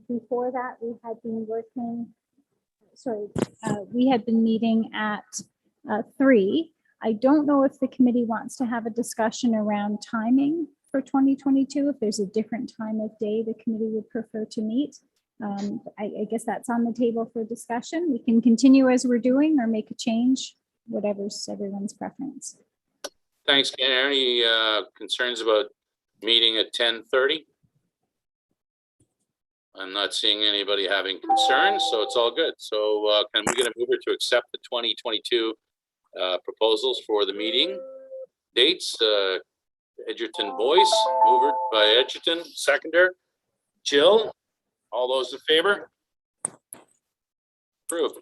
Before that, we had been we had been meeting at 3. I don't know if the committee wants to have a discussion around timing for 2022, if there's a different time of day the committee would prefer to meet. I guess that's on the table for discussion. We can continue as we're doing or make a change, whatever's everyone's preference. Thanks, Ken. Any concerns about meeting at 10:30? I'm not seeing anybody having concerns, so it's all good. So can we get a mover to accept the 2022 proposals for the meeting dates? Edgerton Boyce, mover by Edgerton, seconder Jill. All those in favor? Approved.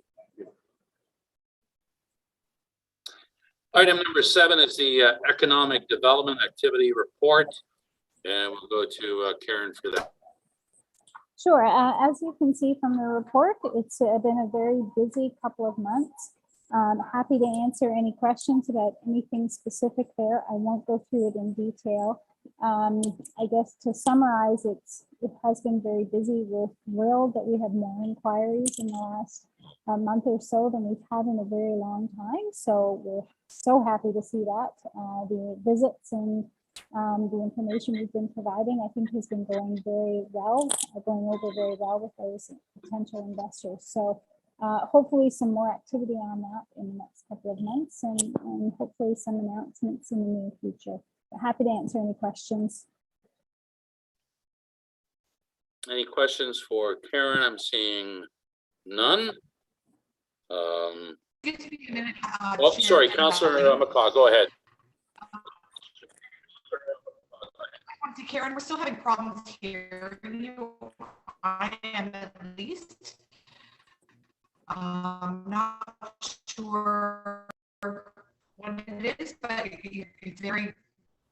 Item number 7 is the Economic Development Activity Report, and we'll go to Karen for that. Sure. As you can see from the report, it's been a very busy couple of months. Happy to answer any questions about anything specific there. I won't go through it in detail. I guess to summarize, it has been very busy. We're thrilled that we have more inquiries in the last month or so than we've had in a very long time. So we're so happy to see that. The visits and the information we've been providing, I think, has been going very well, going over very well with those potential investors. So hopefully some more activity on that in the next couple of months, and hopefully some announcements in the near future. But happy to answer any questions. Any questions for Karen? I'm seeing none. Give me a minute. Oh, sorry, Councillor McCaw, go ahead. Karen, we're still having problems here. I am at least. I'm not sure what it is, but it's very, I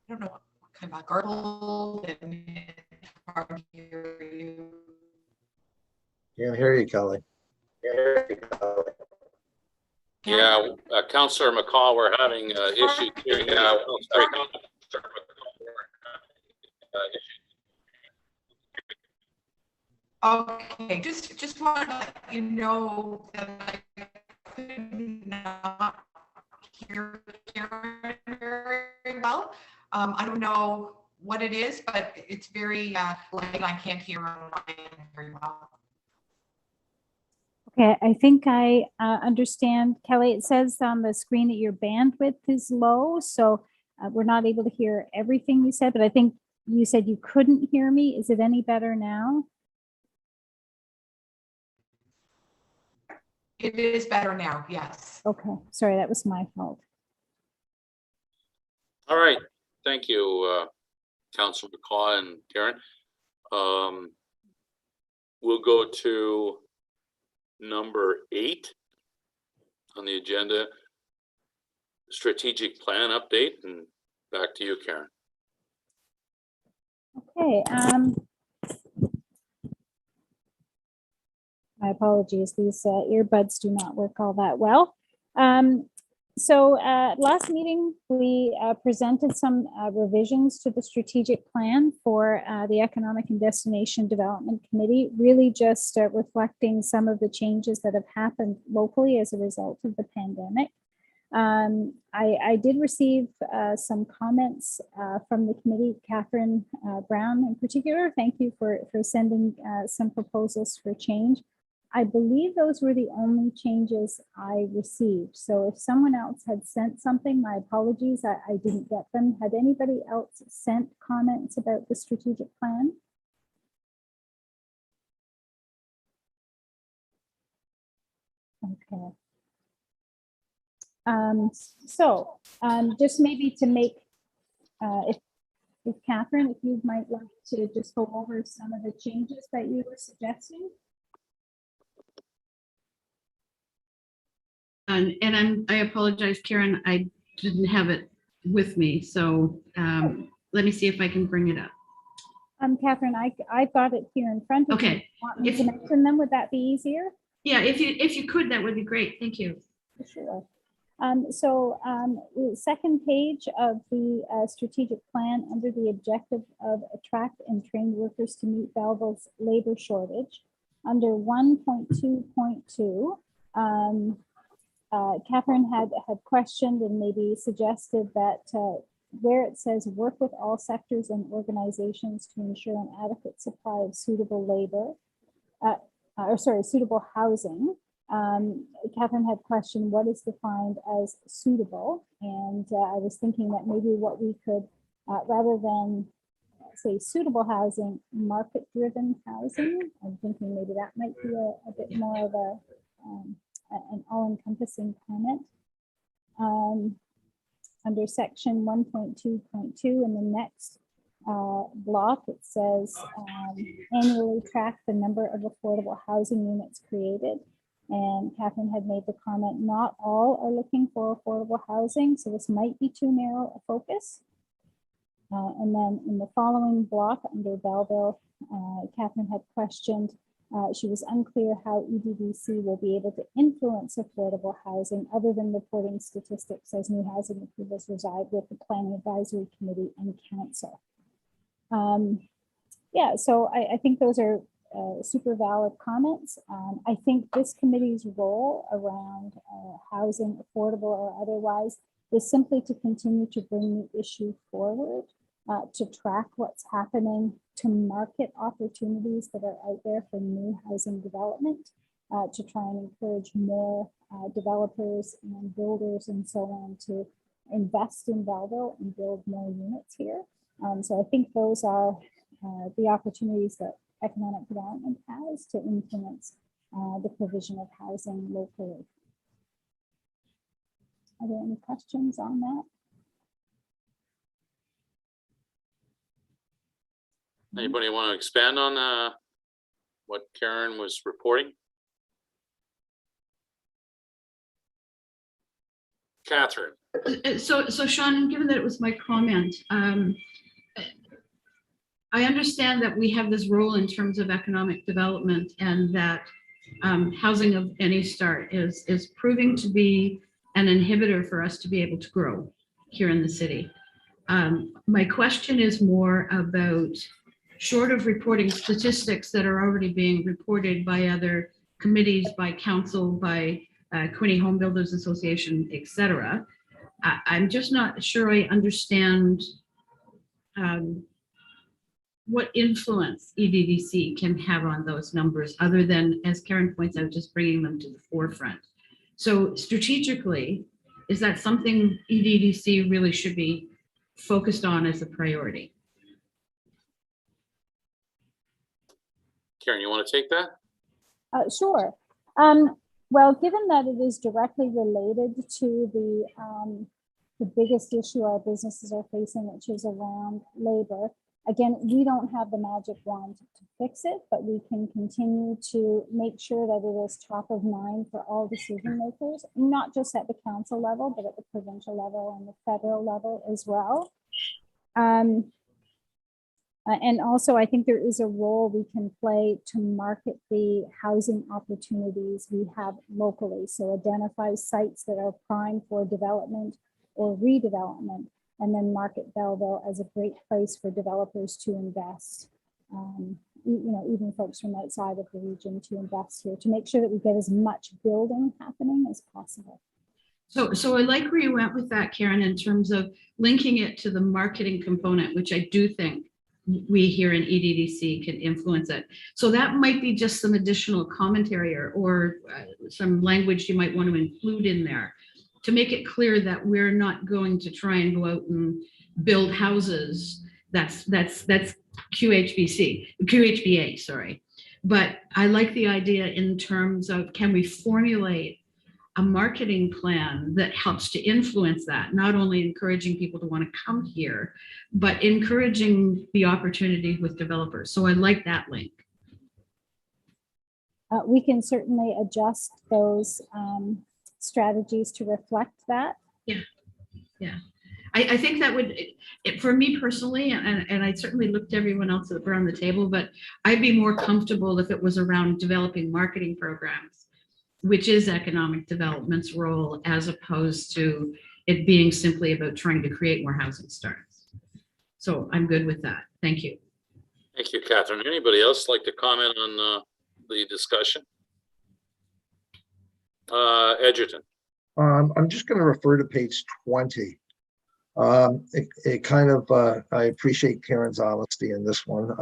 don't know what kind of garbled and hard to hear you. Can't hear you, Kelly. Yeah, Councillor McCaw, we're having issues here now. Oh, sorry. Okay, just wanted to let you know that I could not hear Karen very well. I don't know what it is, but it's very late. I can't hear her very well. Okay, I think I understand, Kelly. It says on the screen that your bandwidth is low, so we're not able to hear everything you said, but I think you said you couldn't hear me. Is it any better now? It is better now, yes. Okay, sorry, that was my fault. All right, thank you, Councillor McCaw and Karen. We'll go to number 8 on the agenda, strategic plan update, and back to you, Karen. Okay, my apologies, these earbuds do not work all that well. So last meeting, we presented some revisions to the strategic plan for the Economic and Destination Development Committee, really just reflecting some of the changes that have happened locally as a result of the pandemic. I did receive some comments from the committee, Catherine Brown in particular. Thank you for sending some proposals for change. I believe those were the only changes I received. So if someone else had sent something, my apologies, I didn't get them. Had anybody else sent comments about the strategic plan? Okay. Just maybe to make, if Catherine, if you might like to just go over some of the changes that you were suggesting. And I apologize, Karen, I didn't have it with me. So let me see if I can bring it up. Catherine, I've got it here in front of me. Okay. Want me to mention them? Would that be easier? Yeah, if you could, that would be great. Thank you. Sure. The second page of the strategic plan, under the objective of attract and train workers to meet Belleville's labor shortage, under 1.2.2, Catherine had questioned and maybe suggested that where it says work with all sectors and organizations to ensure an adequate supply of suitable labor, suitable housing. Catherine had questioned what is defined as suitable, and I was thinking that maybe what we could, rather than say suitable housing, market-driven housing. I'm thinking maybe that might be a bit more of an all-encompassing comment. Under section 1.2.2 in the next block, it says annually track the number of affordable housing units created. And Catherine had made the comment, not all are looking for affordable housing, so this might be too narrow a focus. And then in the following block under Belleville, Catherine had questioned, she was unclear how EDDC will be able to influence affordable housing other than reporting statistics as new housing approvals reside with the Planning Advisory Committee and Council. Yeah, so I think those are super valid comments. I think this committee's role around housing, affordable or otherwise, is simply to continue to bring the issue forward, to track what's happening, to market opportunities that are out there for new housing development, to try and encourage more developers and builders and so on to invest in Belleville and build more units here. So I think those are the opportunities that economic development has to influence the provision of housing locally. Are there any questions on that? Anybody want to expand on what Karen was reporting? Catherine. So Sean, given that it was my comment, I understand that we have this role in terms of economic development, and that housing of any start is proving to be an inhibitor for us to be able to grow here in the city. My question is more about, short of reporting statistics that are already being reported by other committees, by council, by Quinny Home Builders Association, etc. I'm just not sure I understand what influence EDDC can have on those numbers, other than, as Karen points out, just bringing them to the forefront. So strategically, is that something EDDC really should be focused on as a priority? Karen, you want to take that? Sure. Well, given that it is directly related to the biggest issue our businesses are facing, which is around labor, again, we don't have the magic wand to fix it, but we can continue to make sure that it is top of mind for all decision makers, not just at the council level, but at the provincial level and the federal level as well. And also, I think there is a role we can play to market the housing opportunities we have locally. So identify sites that are prime for development or redevelopment, and then market Belleville as a great place for developers to invest. Even folks from outside of the region to invest here, to make sure that we get as much building happening as possible. So I like where you went with that, Karen, in terms of linking it to the marketing component, which I do think we here in EDDC can influence it. So that might be just some additional commentary or some language you might want to include in there to make it clear that we're not going to try and go out and build houses. That's QHBA, sorry. But I like the idea in terms of, can we formulate a marketing plan that helps to influence that, not only encouraging people to want to come here, but encouraging the opportunity with developers. So I like that link. We can certainly adjust those strategies to reflect that. Yeah. I think that would, for me personally, and I certainly looked at everyone else around the table, but I'd be more comfortable if it was around developing marketing programs which is economic development's role, as opposed to it being simply about trying to create more housing starts. So I'm good with that. Thank you. Thank you, Catherine. Anybody else like to comment on the discussion? Edgerton. I'm just going to refer to page 20. It kind of, I appreciate Karen's honesty in this one.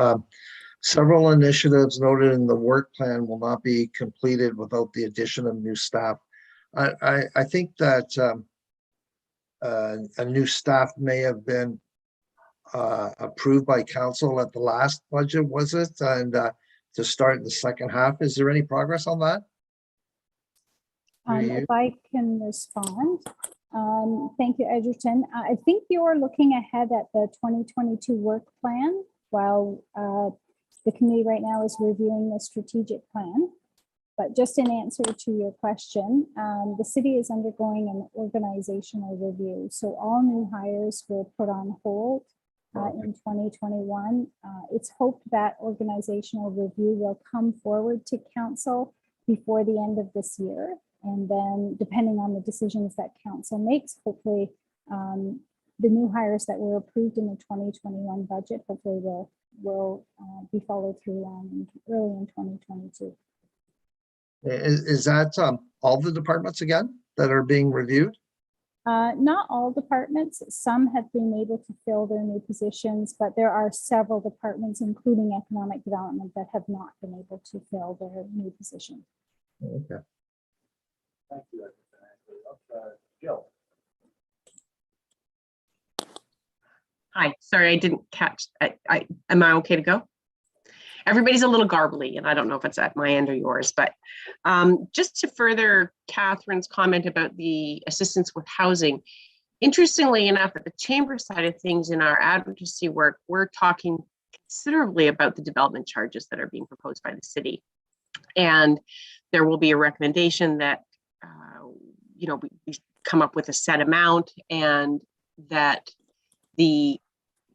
Several initiatives noted in the work plan will not be completed without the addition of new staff. I think that a new staff may have been approved by council at the last budget, was it? And to start the second half, is there any progress on that? If I can respond. Thank you, Edgerton. I think you're looking ahead at the 2022 work plan while the committee right now is reviewing the strategic plan. But just in answer to your question, the city is undergoing an organizational review. So all new hires were put on hold in 2021. It's hoped that organizational review will come forward to council before the end of this year. And then depending on the decisions that council makes, hopefully the new hires that were approved in the 2021 budget, hopefully will be followed through on early in 2022. Is that all the departments again that are being reviewed? Not all departments. Some have been able to fill their new positions, but there are several departments, including economic development, that have not been able to fill their new position. Okay. Thank you. Jill. Hi, sorry, I didn't catch. Am I okay to go? Everybody's a little garbly, and I don't know if it's at my end or yours, but just to further Catherine's comment about the assistance with housing, interestingly enough, at the chamber side of things in our advocacy work, we're talking considerably about the development charges that are being proposed by the city. And there will be a recommendation that we come up with a set amount, and that the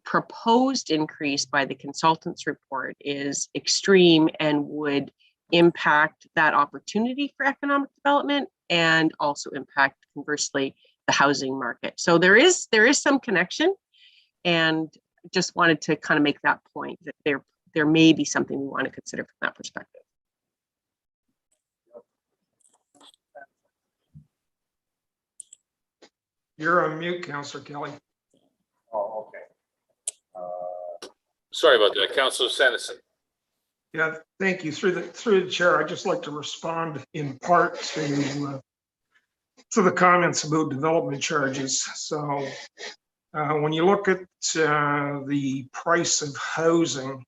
proposed increase by the consultant's report is extreme and would impact that opportunity for economic development and also impact, conversely, the housing market. So there is some connection, and just wanted to kind of make that point that there may be something we want to consider from that perspective. You're on mute, Councillor Kelly. Oh, okay. Sorry about that, Councillor Sanderson. Yeah, thank you. Through the chair, I'd just like to respond in part to the comments about development charges. So when you look at the price of housing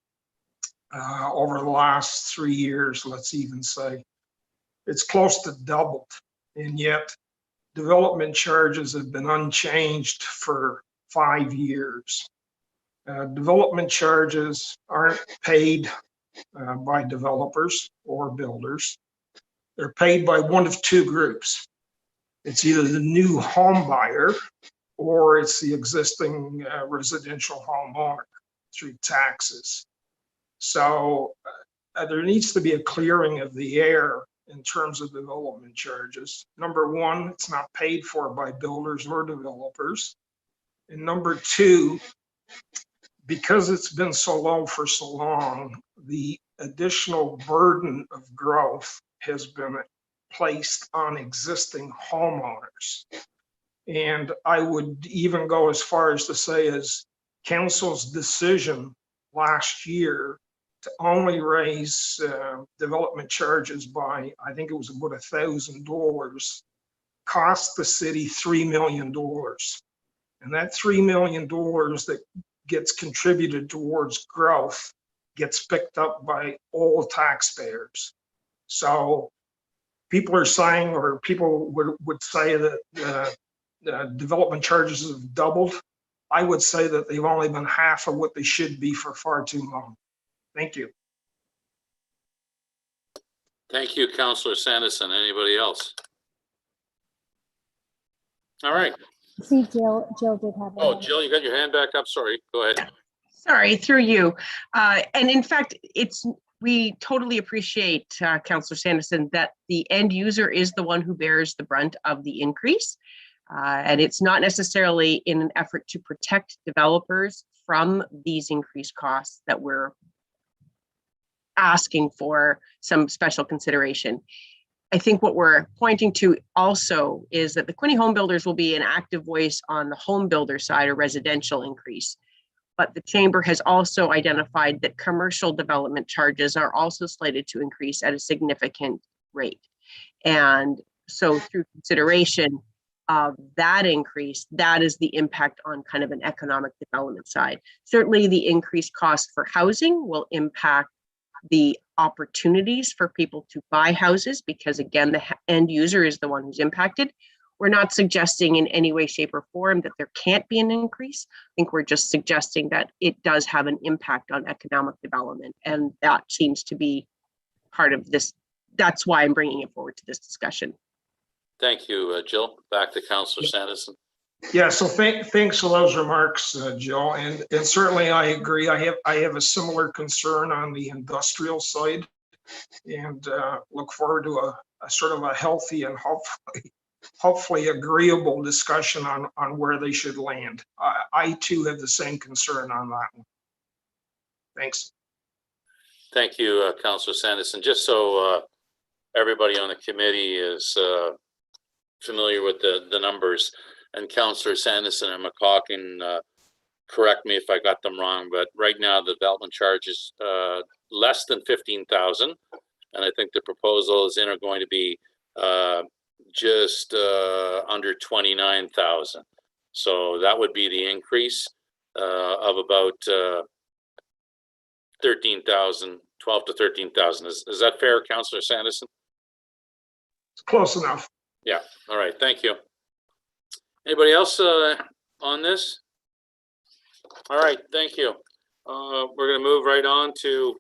over the last 3 years, let's even say, it's close to doubled, and yet development charges have been unchanged for 5 years. Development charges aren't paid by developers or builders. They're paid by one of two groups. It's either the new home buyer or it's the existing residential homeowner through taxes. So there needs to be a clearing of the air in terms of development charges. Number one, it's not paid for by builders or developers. And number two, because it's been so low for so long, the additional burden of growth has been placed on existing homeowners. And I would even go as far as to say as council's decision last year to only raise development charges by, I think it was about $1,000, cost the city $3 million. And that $3 million that gets contributed towards growth gets picked up by all taxpayers. So people are saying, or people would say that development charges have doubled. I would say that they've only been half of what they should be for far too long. Thank you. Thank you, Councillor Sanderson. Anybody else? All right. See, Jill did have. Oh, Jill, you got your hand back up. Sorry. Go ahead. Sorry, through you. And in fact, it's we totally appreciate, Councillor Sanderson, that the end user is the one who bears the brunt of the increase. And it's not necessarily in an effort to protect developers from these increased costs that we're asking for some special consideration. I think what we're pointing to also is that the Quinte Home Builders will be an active voice on the home builder side or residential increase. But the chamber has also identified that commercial development charges are also slated to increase at a significant rate. And so through consideration of that increase, that is the impact on kind of an economic development side. Certainly the increased cost for housing will impact the opportunities for people to buy houses, because again, the end user is the one who's impacted. We're not suggesting in any way, shape, or form that there can't be an increase. I think we're just suggesting that it does have an impact on economic development, and that seems to be part of this. That's why I'm bringing it forward to this discussion. Thank you, Jill. Back to Councillor Sanderson. Yeah, so thanks for those remarks, Jill, and certainly I agree. I have a similar concern on the industrial side, and look forward to a sort of a healthy and hopefully agreeable discussion on where they should land. I too have the same concern on that one. Thanks. Thank you, Councillor Sanderson. Just so everybody on the committee is familiar with the numbers, and Councillor Sanderson and McCaulkin, correct me if I got them wrong, but right now the development charge is less than 15,000, and I think the proposal is going to be just under 29,000. So that would be the increase of about 13,000, 12 to 13,000. Is that fair, Councillor Sanderson? Close enough. Yeah. All right. Thank you. Anybody else on this? All right. Thank you. We're going to move right on to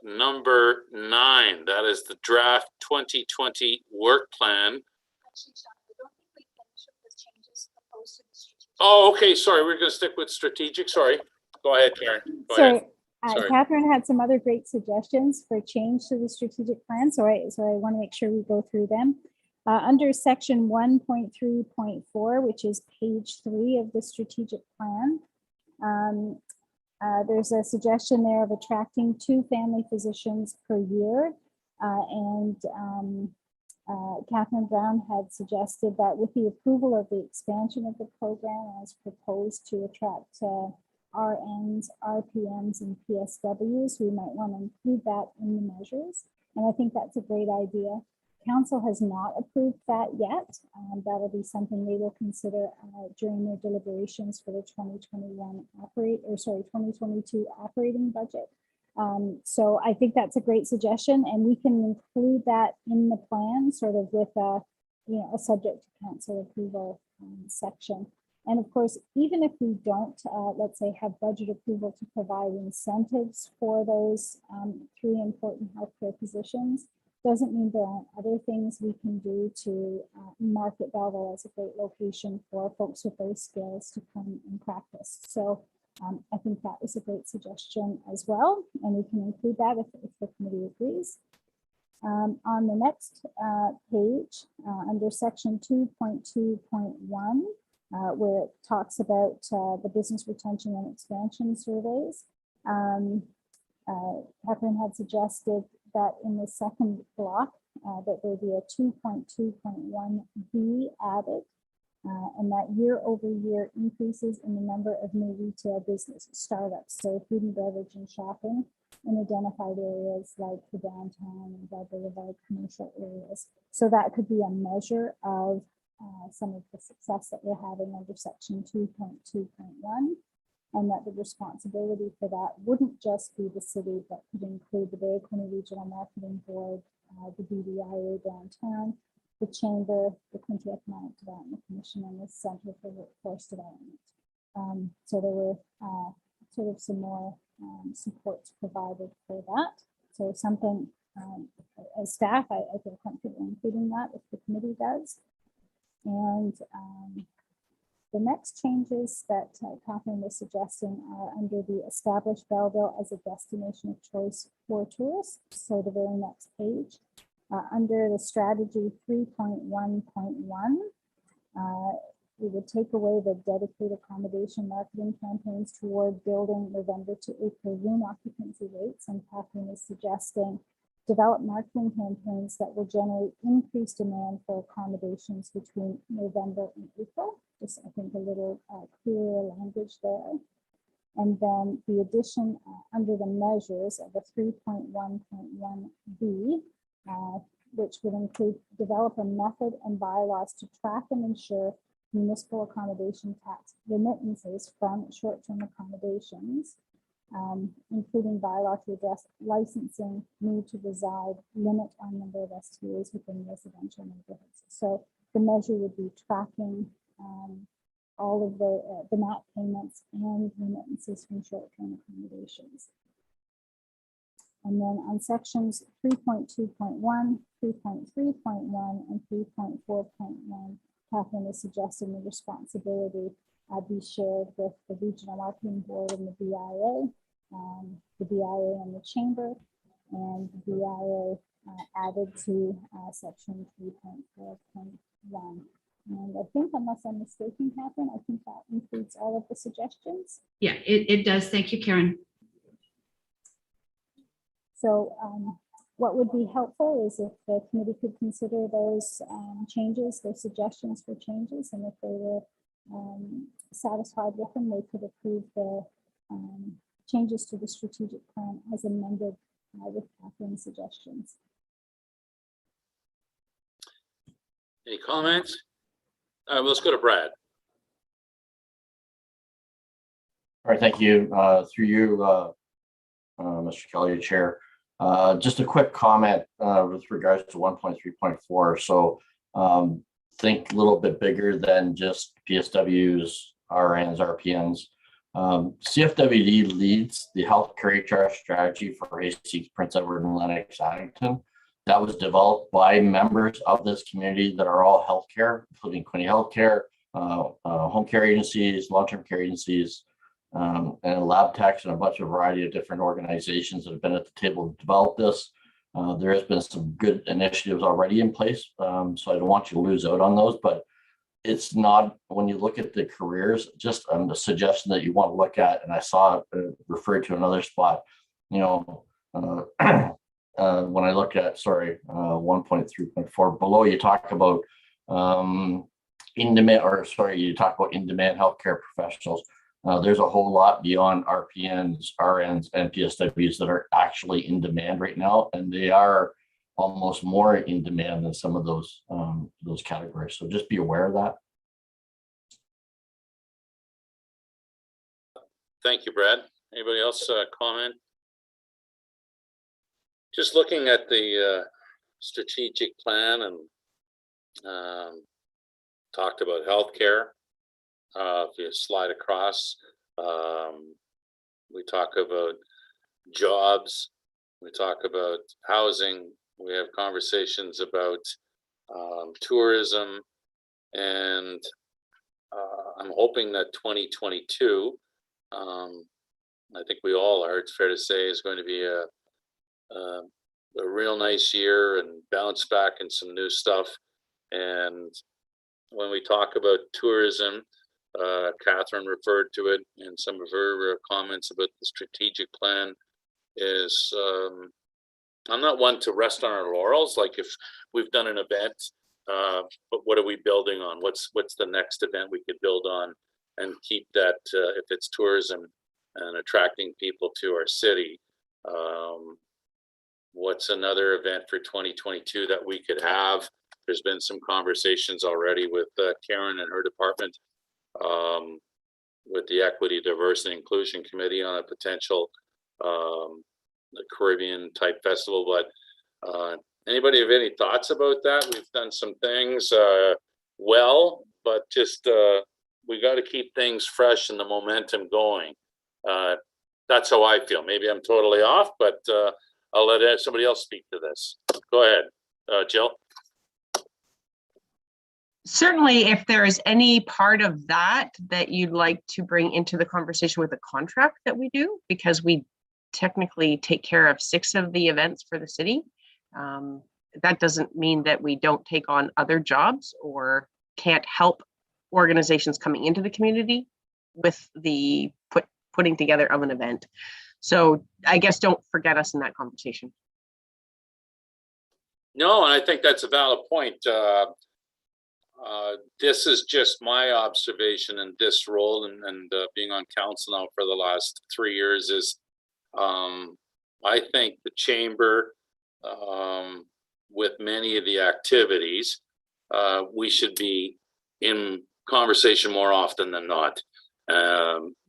number 9. That is the draft 2020 work plan. Oh, okay. Sorry. We're going to stick with strategic. Sorry. Go ahead, Karen. Go ahead. Sorry. Catherine had some other great suggestions for change to the strategic plan, so I want to make sure we go through them. Under section 1.3.4, which is page 3 of the strategic plan, there's a suggestion there of attracting 2 family physicians per year, and Catherine Brown had suggested that with the approval of the expansion of the program as proposed to attract RNs, RPMs, and PSWs, we might want to include that in the measures. And I think that's a great idea. Council has not approved that yet. That'll be something they will consider during their deliberations for the 2022 operating budget. So I think that's a great suggestion, and we can include that in the plan, sort of with a subject to council approval section. And of course, even if we don't, let's say, have budget approval to provide incentives for those 3 important healthcare positions, doesn't mean there aren't other things we can do to market Belleville as a great location for folks with those skills to come and practice. So I think that was a great suggestion as well, and we can include that if the committee agrees. On the next page, under section 2.2.1, where it talks about the business retention and expansion surveys. Catherine had suggested that in the second block that there be a 2.2.1b added, and that year-over-year increases in the number of new retail business startups, so food and beverage and shopping in identified areas like the downtown and the boulevard commercial areas. So that could be a measure of some of the success that we're having under section 2.2.1, and that the responsibility for that wouldn't just be the city, but could include the Bay Quinte Regional Marketing Board, the BDIA downtown, the Chamber, the Quinte Economic Development Commission, and the Center for Workforce Development. So there were sort of some more supports provided for that. So something, as staff, I feel comfortable including that if the committee does. And The next changes that Catherine was suggesting are under the establish Belleville as a destination of choice for tourists. So the very next page, under the strategy 3.1.1, we would take away the dedicated accommodation marketing campaigns toward building November to April room occupancy rates. And Catherine is suggesting develop marketing campaigns that will generate increased demand for accommodations between November and April. Just, I think, a little clearer language there. And then the addition under the measures of the 3.1.1b, which would include develop a method and bylaws to track and ensure municipal accommodation tax remittances from short-term accommodations, including bylaw to address licensing, need to reside, limit on number of STAs within residential neighborhoods. So the measure would be tracking all of the MAT payments and remittances from short-term accommodations. And then on sections 3.2.1, 3.3.1, and 3.4.1, Catherine is suggesting the responsibility be shared with the Regional Marketing Board and the BIA and the Chamber, and the BIA added to section 3.4.1. And I think, unless I'm mistaken, Catherine, I think that includes all of the suggestions. Yeah, it does. Thank you, Karen. So what would be helpful is if the committee could consider those changes, those suggestions for changes, and if they were satisfied with them, they could approve the changes to the strategic plan as amended with Catherine's suggestions. Any comments? All right, well, let's go to Brad. All right, thank you. Through you, Mr. Kelly, Chair. Just a quick comment with regards to 1.3.4. So think a little bit bigger than just PSWs, RNs, RPNs. CFWD leads the healthcare HR strategy for Hastings, Prince Edward, and Lennox Addington. That was developed by members of this community that are all healthcare, including Quintin Healthcare, home care agencies, long-term care agencies, and lab techs, and a bunch of variety of different organizations that have been at the table to develop this. There has been some good initiatives already in place, so I don't want you to lose out on those, but it's not, when you look at the careers, just a suggestion that you want to look at, and I saw it referred to another spot, you know, when I look at, 1.3.4 below, you talk about in-demand healthcare professionals. There's a whole lot beyond RPNs, RNs, and PSWs that are actually in demand right now, and they are almost more in demand than some of those categories. So just be aware of that. Thank you, Brad. Anybody else comment? Just looking at the strategic plan and talked about healthcare. If you slide across, we talk about jobs, we talk about housing, we have conversations about tourism, and I'm hoping that 2022, I think we all are, it's fair to say, is going to be a real nice year and bounce back and some new stuff. And when we talk about tourism, Catherine referred to it in some of her comments about the strategic plan, is I'm not one to rest on our laurels. Like, if we've done an event, but what are we building on? What's the next event we could build on and keep that, if it's tourism and attracting people to our city, what's another event for 2022 that we could have? There's been some conversations already with Karen and her department, with the Equity, Diversity, Inclusion Committee on a potential Caribbean type festival. But anybody have any thoughts about that? We've done some things well, but just we got to keep things fresh and the momentum going. That's how I feel. Maybe I'm totally off, but I'll let somebody else speak to this. Go ahead, Jill. Certainly, if there is any part of that that you'd like to bring into the conversation with the contract that we do, because we technically take care of 6 of the events for the city. That doesn't mean that we don't take on other jobs or can't help organizations coming into the community with the putting together of an event. So I guess don't forget us in that conversation. No, and I think that's a valid point. This is just my observation in this role and being on council now for the last 3 years is I think the chamber, with many of the activities, we should be in conversation more often than not.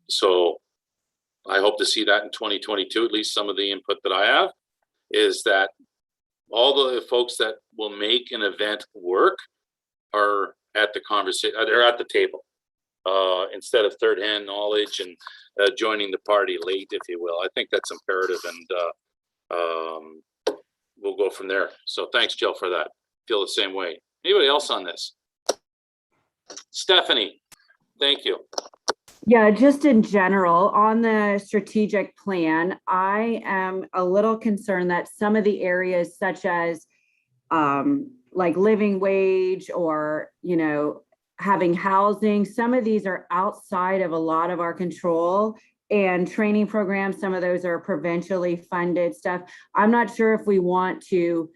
So I hope to see that in 2022, at least some of the input that I have is that all the folks that will make an event work are at the conversation, they're at the table, instead of third-hand knowledge and joining the party late, if you will. I think that's imperative, and we'll go from there. So thanks, Jill, for that. Feel the same way. Anybody else on this? Stephanie, thank you. Yeah, just in general, on the strategic plan, I am a little concerned that some of the areas such as like living wage or, you know, having housing, some of these are outside of a lot of our control, and training programs, some of those are provincially funded stuff. I'm not sure if we want to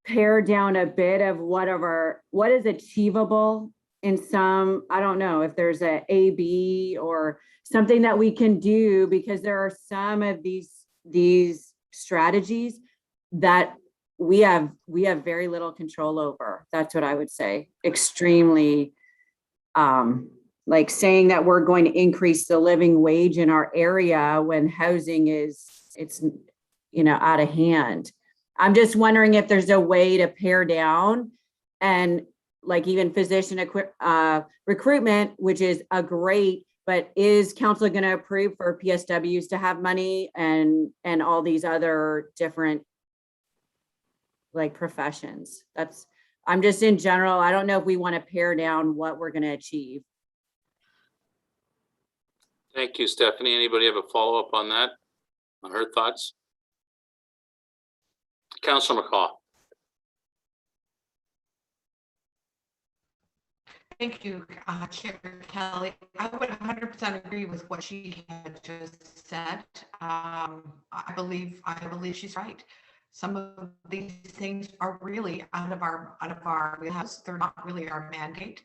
pare down a bit of what is achievable in some, I don't know if there's a AB or something that we can do, because there are some of these strategies that we have very little control over. That's what I would say. Extremely, like saying that we're going to increase the living wage in our area when housing it's you know, out of hand. I'm just wondering if there's a way to pare down, and like even physician recruitment, which is a great, but is council going to approve for PSWs to have money and all these other different like professions? I'm just in general, I don't know if we want to pare down what we're going to achieve. Thank you, Stephanie. Anybody have a follow-up on that, on her thoughts? Councilor McCaw. Thank you, Chair Kelly. I would 100% agree with what she had just said. I believe she's right. Some of these things are really out of our wheelhouse. They're not really our mandate.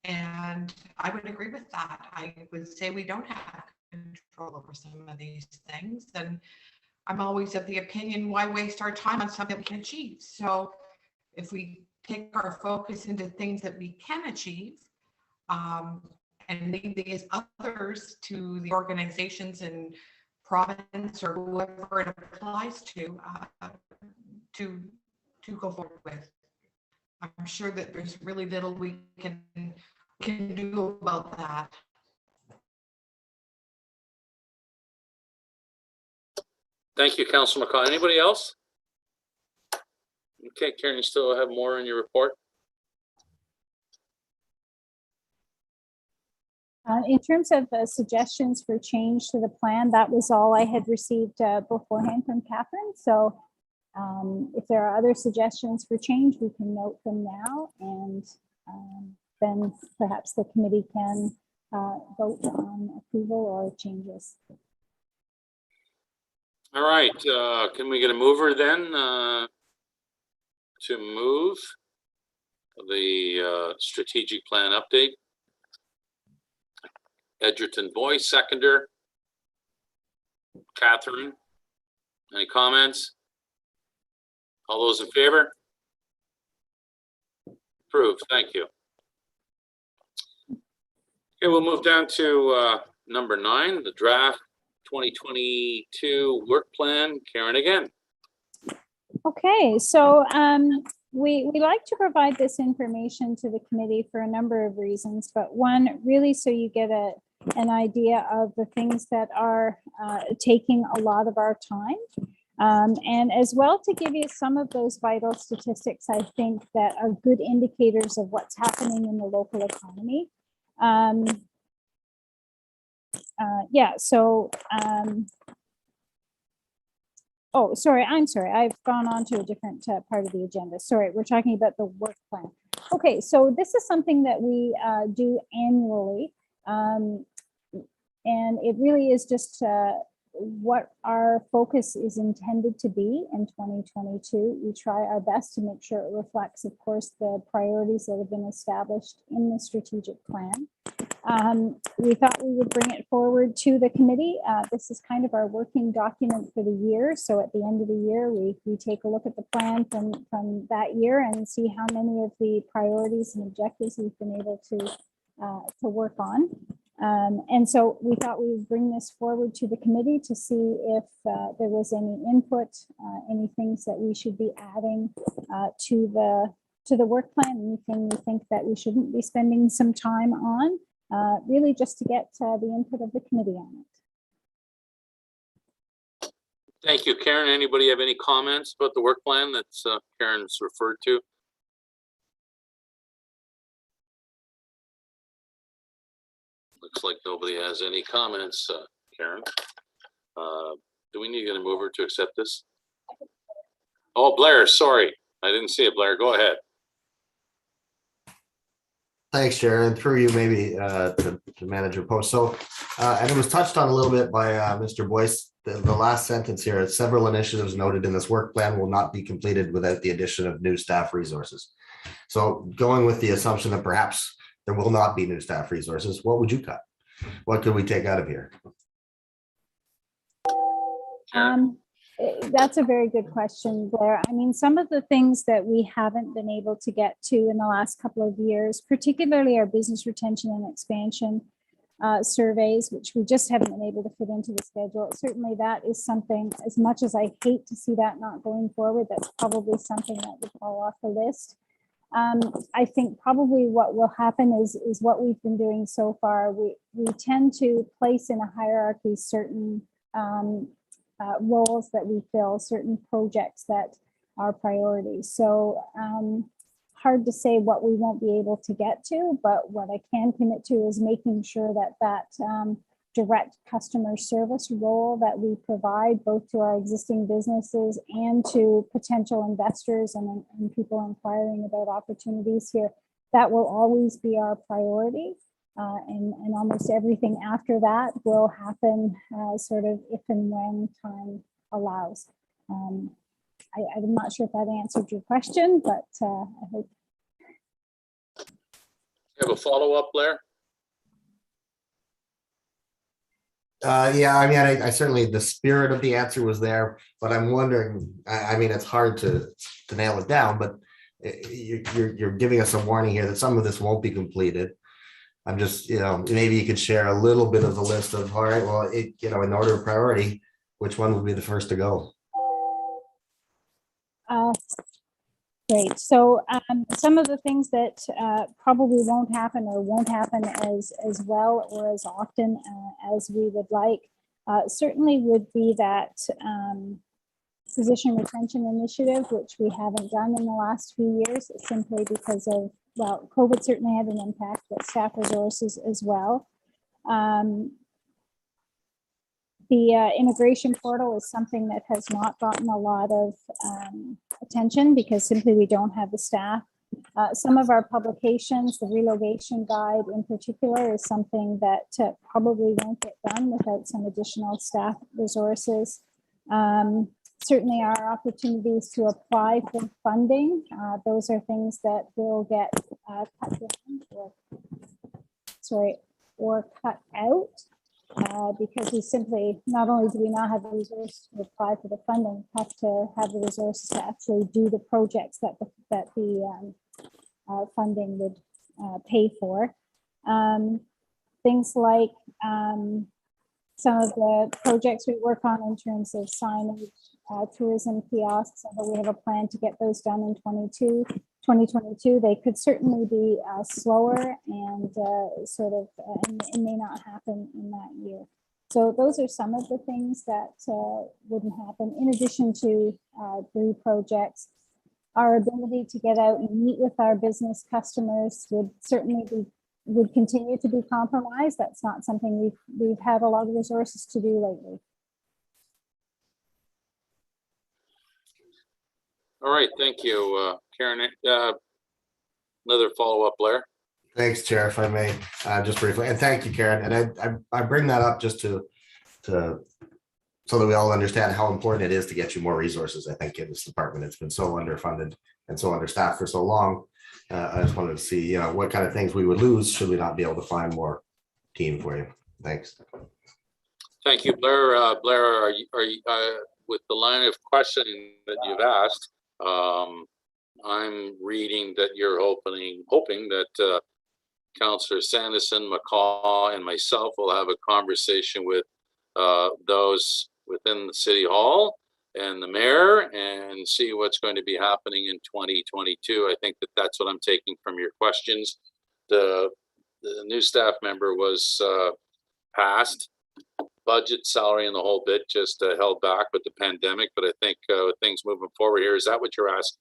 And I would agree with that. I would say we don't have control over some of these things. And I'm always of the opinion, why waste our time on something we can achieve? So if we take our focus into things that we can achieve, and leave these others to the organizations and province or whoever it applies to go forward with. I'm sure that there's really little we can do about that. Thank you, Councilor McCaw. Anybody else? Okay, Karen, you still have more in your report? In terms of suggestions for change to the plan, that was all I had received beforehand from Catherine. So if there are other suggestions for change, we can note them now, and then perhaps the committee can vote on approval or changes. All right, can we get a mover then to move the strategic plan update? Edgerton voice, seconder. Catherine, any comments? All those in favor? Approved, thank you. Okay, we'll move down to number 9, the draft 2022 work plan. Karen again. Okay, so we like to provide this information to the committee for a number of reasons, but one, really so you get an idea of the things that are taking a lot of our time. And as well, to give you some of those vital statistics, I think that are good indicators of what's happening in the local economy. Yeah, so, oh, sorry, I'm sorry. I've gone on to a different part of the agenda. Sorry, we're talking about the work plan. Okay, so this is something that we do annually. And it really is just what our focus is intended to be in 2022. We try our best to make sure it reflects, of course, the priorities that have been established in the strategic plan. We thought we would bring it forward to the committee. This is kind of our working document for the year. So at the end of the year, we take a look at the plan from that year and see how many of the priorities and objectives we've been able to work on. And so we thought we would bring this forward to the committee to see if there was any input, any things that we should be adding to the work plan, anything we think that we shouldn't be spending some time on, really just to get the input of the committee on it. Thank you, Karen. Anybody have any comments about the work plan that's Karen's referred to? Looks like nobody has any comments, Karen. Do we need to get a mover to accept this? Oh, Blair, sorry. I didn't see it, Blair. Go ahead. Thanks, Sharon. Through you, maybe to Manager Post. So, and it was touched on a little bit by Mr. Boyce. The last sentence here: several initiatives noted in this work plan will not be completed without the addition of new staff resources. So, going with the assumption that perhaps there will not be new staff resources, what would you cut? What could we take out of here? That's a very good question, Blair. I mean, some of the things that we haven't been able to get to in the last couple of years, particularly our business retention and expansion surveys, which we just haven't been able to fit into the schedule. Certainly that is something, as much as I hate to see that not going forward, that's probably something that would fall off the list. I think probably what will happen is what we've been doing so far. We tend to place in a hierarchy certain roles that we fill, certain projects that are priorities. So hard to say what we won't be able to get to, but what I can commit to is making sure that direct customer service role that we provide both to our existing businesses and to potential investors and people inquiring about opportunities here, that will always be our priority. And almost everything after that will happen sort of if and when time allows. I'm not sure if that answered your question, but I hope. You have a follow-up, Blair? Yeah, I mean, I certainly, the spirit of the answer was there, but I'm wondering, I mean, it's hard to nail it down, but you're giving us a warning here that some of this won't be completed. I'm just, maybe you could share a little bit of the list of, all right, well, in order of priority, which one would be the first to go? Great. So some of the things that probably won't happen as well or as often as we would like certainly would be that physician retention initiative, which we haven't done in the last few years, simply because of, well, COVID certainly had an impact, but staff resources as well. The immigration portal is something that has not gotten a lot of attention because simply we don't have the staff. Some of our publications, the relocation guide in particular, is something that probably won't get done without some additional staff resources. Certainly our opportunities to apply for funding, those are things that will get cut down or cut out. Because we simply, not only do we not have the resources to apply for the funding, we have to have the resources to actually do the projects that the funding would pay for. Things like some of the projects we work on in terms of signage, tourism kiosks, although we have a plan to get those done in 2022, they could certainly be slower and and may not happen in that year. So those are some of the things that wouldn't happen. In addition to 3 projects, our ability to get out and meet with our business customers would certainly would continue to be compromised. That's not something we've had a lot of resources to do lately. All right, thank you, Karen. Another follow-up, Blair. Thanks, Chair, if I may, just briefly, and thank you, Karen. And I bring that up just to so that we all understand how important it is to get you more resources. I think in this department, it's been so underfunded and so understaffed for so long. I just wanted to see, what kind of things we would lose should we not be able to find more team for you. Thanks. Thank you, Blair. Blair, are you with the line of questioning that you've asked? I'm reading that you're hoping that Councillor Sanderson, McCaw, and myself will have a conversation with those within the City Hall and the mayor and see what's going to be happening in 2022. I think that's what I'm taking from your questions. The new staff member was passed, budget, salary, and the whole bit, just held back with the pandemic. But I think things moving forward here, is that what you're asking?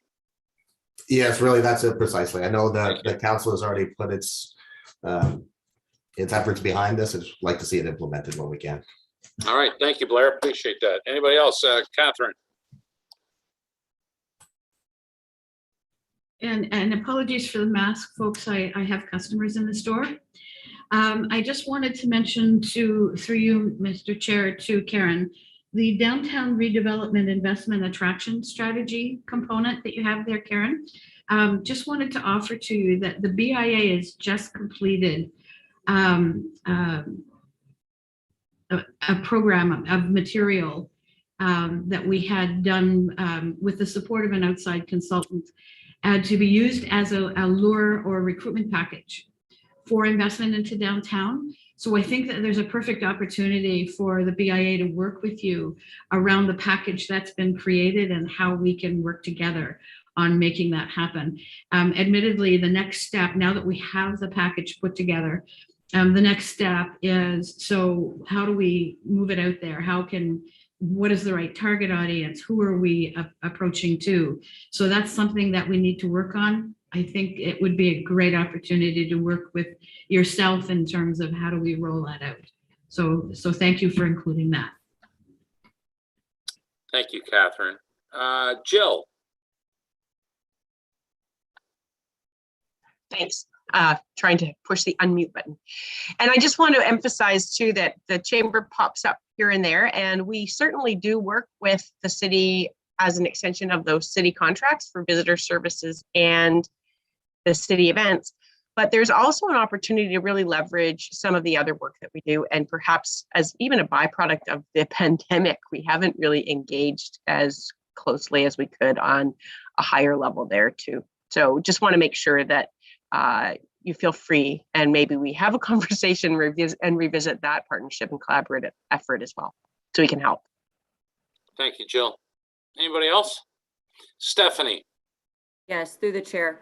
Yes, really, that's it precisely. I know that the council has already put its efforts behind this. I'd like to see it implemented when we can. All right, thank you, Blair. Appreciate that. Anybody else? Catherine? And apologies for the mask, folks. I have customers in the store. I just wanted to mention through you, Mr. Chair, to Karen, the downtown redevelopment investment attraction strategy component that you have there, Karen. Just wanted to offer to you that the BIA has just completed a program of material that we had done with the support of an outside consultant to be used as a lure or recruitment package for investment into downtown. So I think that there's a perfect opportunity for the BIA to work with you around the package that's been created and how we can work together on making that happen. Admittedly, the next step, now that we have the package put together, the next step is, so how do we move it out there? What is the right target audience? Who are we approaching to? So that's something that we need to work on. I think it would be a great opportunity to work with yourself in terms of how do we roll that out. So thank you for including that. Thank you, Catherine. Jill? Thanks. Trying to push the unmute button. And I just want to emphasize too that the chamber pops up here and there, and we certainly do work with the city as an extension of those city contracts for visitor services and the city events. But there's also an opportunity to really leverage some of the other work that we do, and perhaps as even a byproduct of the pandemic, we haven't really engaged as closely as we could on a higher level there too. So just want to make sure that you feel free, and maybe we have a conversation and revisit that partnership and collaborative effort as well, so we can help. Thank you, Jill. Anybody else? Stephanie? Yes, through the chair.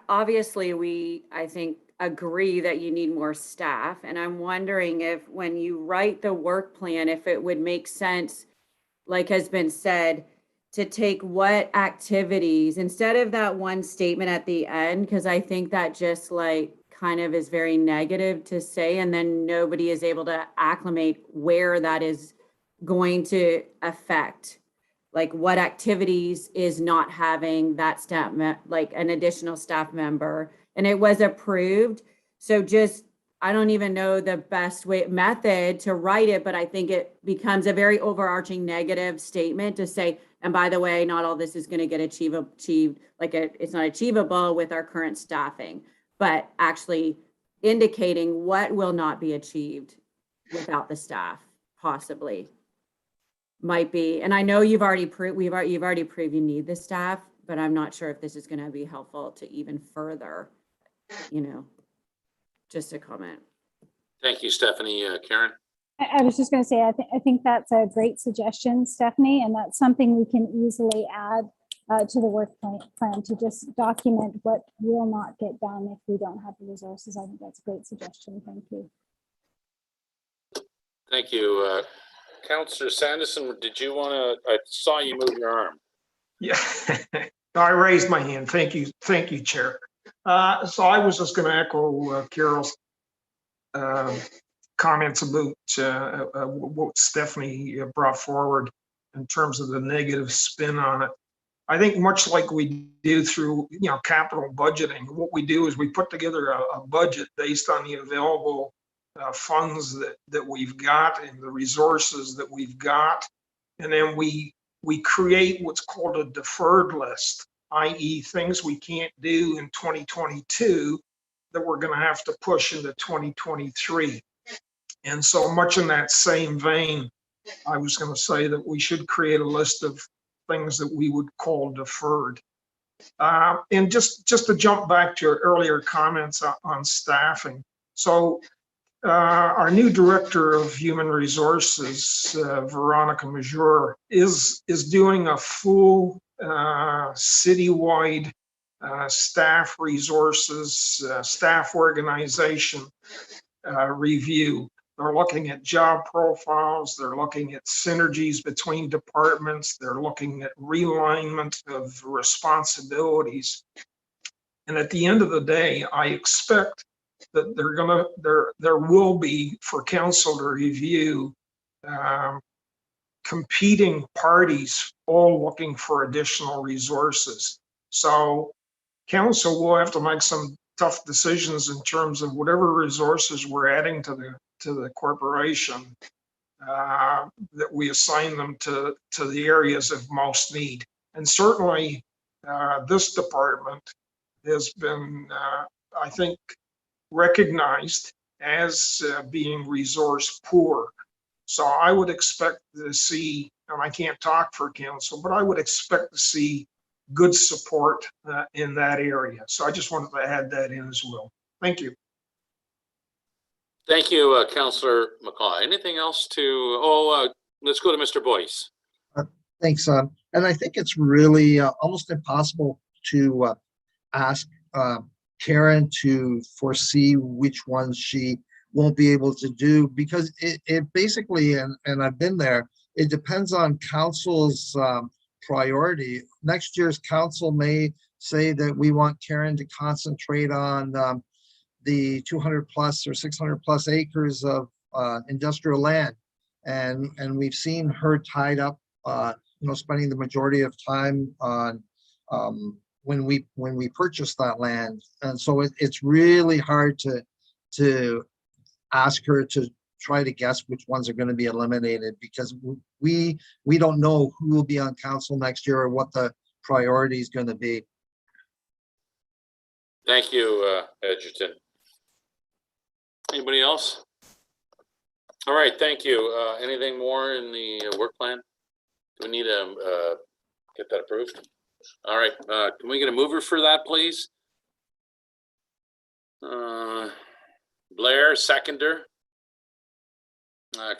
Obviously, I think, agree that you need more staff. And I'm wondering if when you write the work plan, if it would make sense, like has been said, to take what activities, instead of that one statement at the end, because I think that just like kind of is very negative to say, and then nobody is able to acclimate where that is going to affect. Like what activities is not having that staff, like an additional staff member, and it was approved. So just, I don't even know the best method to write it, but I think it becomes a very overarching negative statement to say, and by the way, not all this is going to get achieved, like it's not achievable with our current staffing, but actually indicating what will not be achieved without the staff, possibly. Might be, and I know you've already proved you need the staff, but I'm not sure if this is going to be helpful to even further, just a comment. Thank you, Stephanie. Karen? I was just going to say, I think that's a great suggestion, Stephanie, and that's something we can easily add to the work plan to just document what will not get done if we don't have the resources. I think that's a great suggestion. Thank you. Thank you. Councillor Sanderson, did you want to, I saw you move your arm. Yeah, I raised my hand. Thank you, Chair. So I was just going to echo Carol's comments about what Stephanie brought forward in terms of the negative spin on it. I think much like we do through, capital budgeting, what we do is we put together a budget based on the available funds that we've got and the resources that we've got. And then we create what's called a deferred list, i.e. things we can't do in 2022 that we're going to have to push into 2023. And so much in that same vein, I was going to say that we should create a list of things that we would call deferred. And just to jump back to your earlier comments on staffing. So our new director of human resources, Veronica Major, is doing a full citywide staff resources, staff organization review. They're looking at job profiles. They're looking at synergies between departments. They're looking at realignment of responsibilities. And at the end of the day, I expect that there will be for council to review competing parties all looking for additional resources. So council will have to make some tough decisions in terms of whatever resources we're adding to the corporation, that we assign them to the areas of most need. And certainly this department has been, I think, recognized as being resource poor. So I would expect to see, and I can't talk for council, but I would expect to see good support in that area. So I just wanted to add that in as well. Thank you. Thank you, Councillor McCaw. Anything else to, let's go to Mr. Boyce. Thanks, and I think it's really almost impossible to ask Karen to foresee which ones she won't be able to do, because it basically, and I've been there, it depends on council's priority. Next year's council may say that we want Karen to concentrate on the 200 plus or 600 plus acres of industrial land. And we've seen her tied up, spending the majority of time on when we purchased that land. And so it's really hard to ask her to try to guess which ones are going to be eliminated, because we don't know who will be on council next year or what the priority is going to be. Thank you, Edgerton. Anybody else? All right, thank you. Anything more in the work plan? Do we need to get that approved? All right, can we get a mover for that, please? Blair, seconder.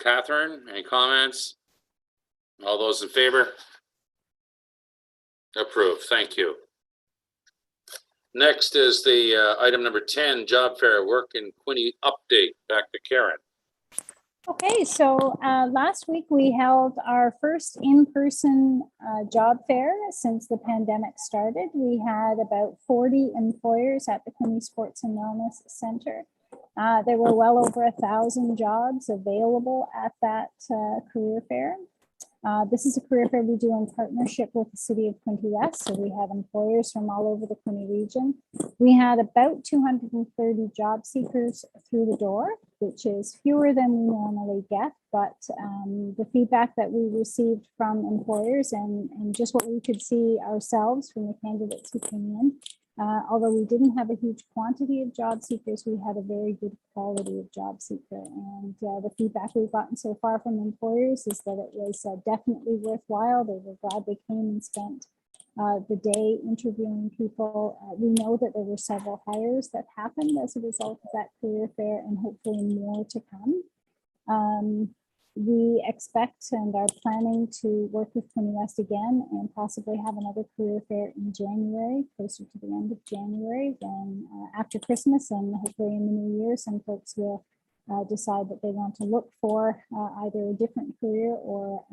Catherine, any comments? All those in favor? Approved, thank you. Next is the item number 10, job fair work in Quinny update. Back to Karen. Okay, so last week we held our first in-person job fair since the pandemic started. We had about 40 employers at the Quinny Sports and Wellness Center. There were well over 1,000 jobs available at that career fair. This is a career fair we do in partnership with the City of Quinte West, so we have employers from all over the Quinte region. We had about 230 job seekers through the door, which is fewer than we normally get, but the feedback that we received from employers and just what we could see ourselves from the candidates who came in, although we didn't have a huge quantity of job seekers, we had a very good quality of job seeker. And the feedback we've gotten so far from employers is that it was definitely worthwhile. They were glad they came and spent the day interviewing people. We know that there were several hires that happened as a result of that career fair, and hopefully more to come. We expect and are planning to work with Quinte West again and possibly have another career fair in January, closer to the end of January, then after Christmas, and hopefully in the new year, some folks will decide that they want to look for either a different career or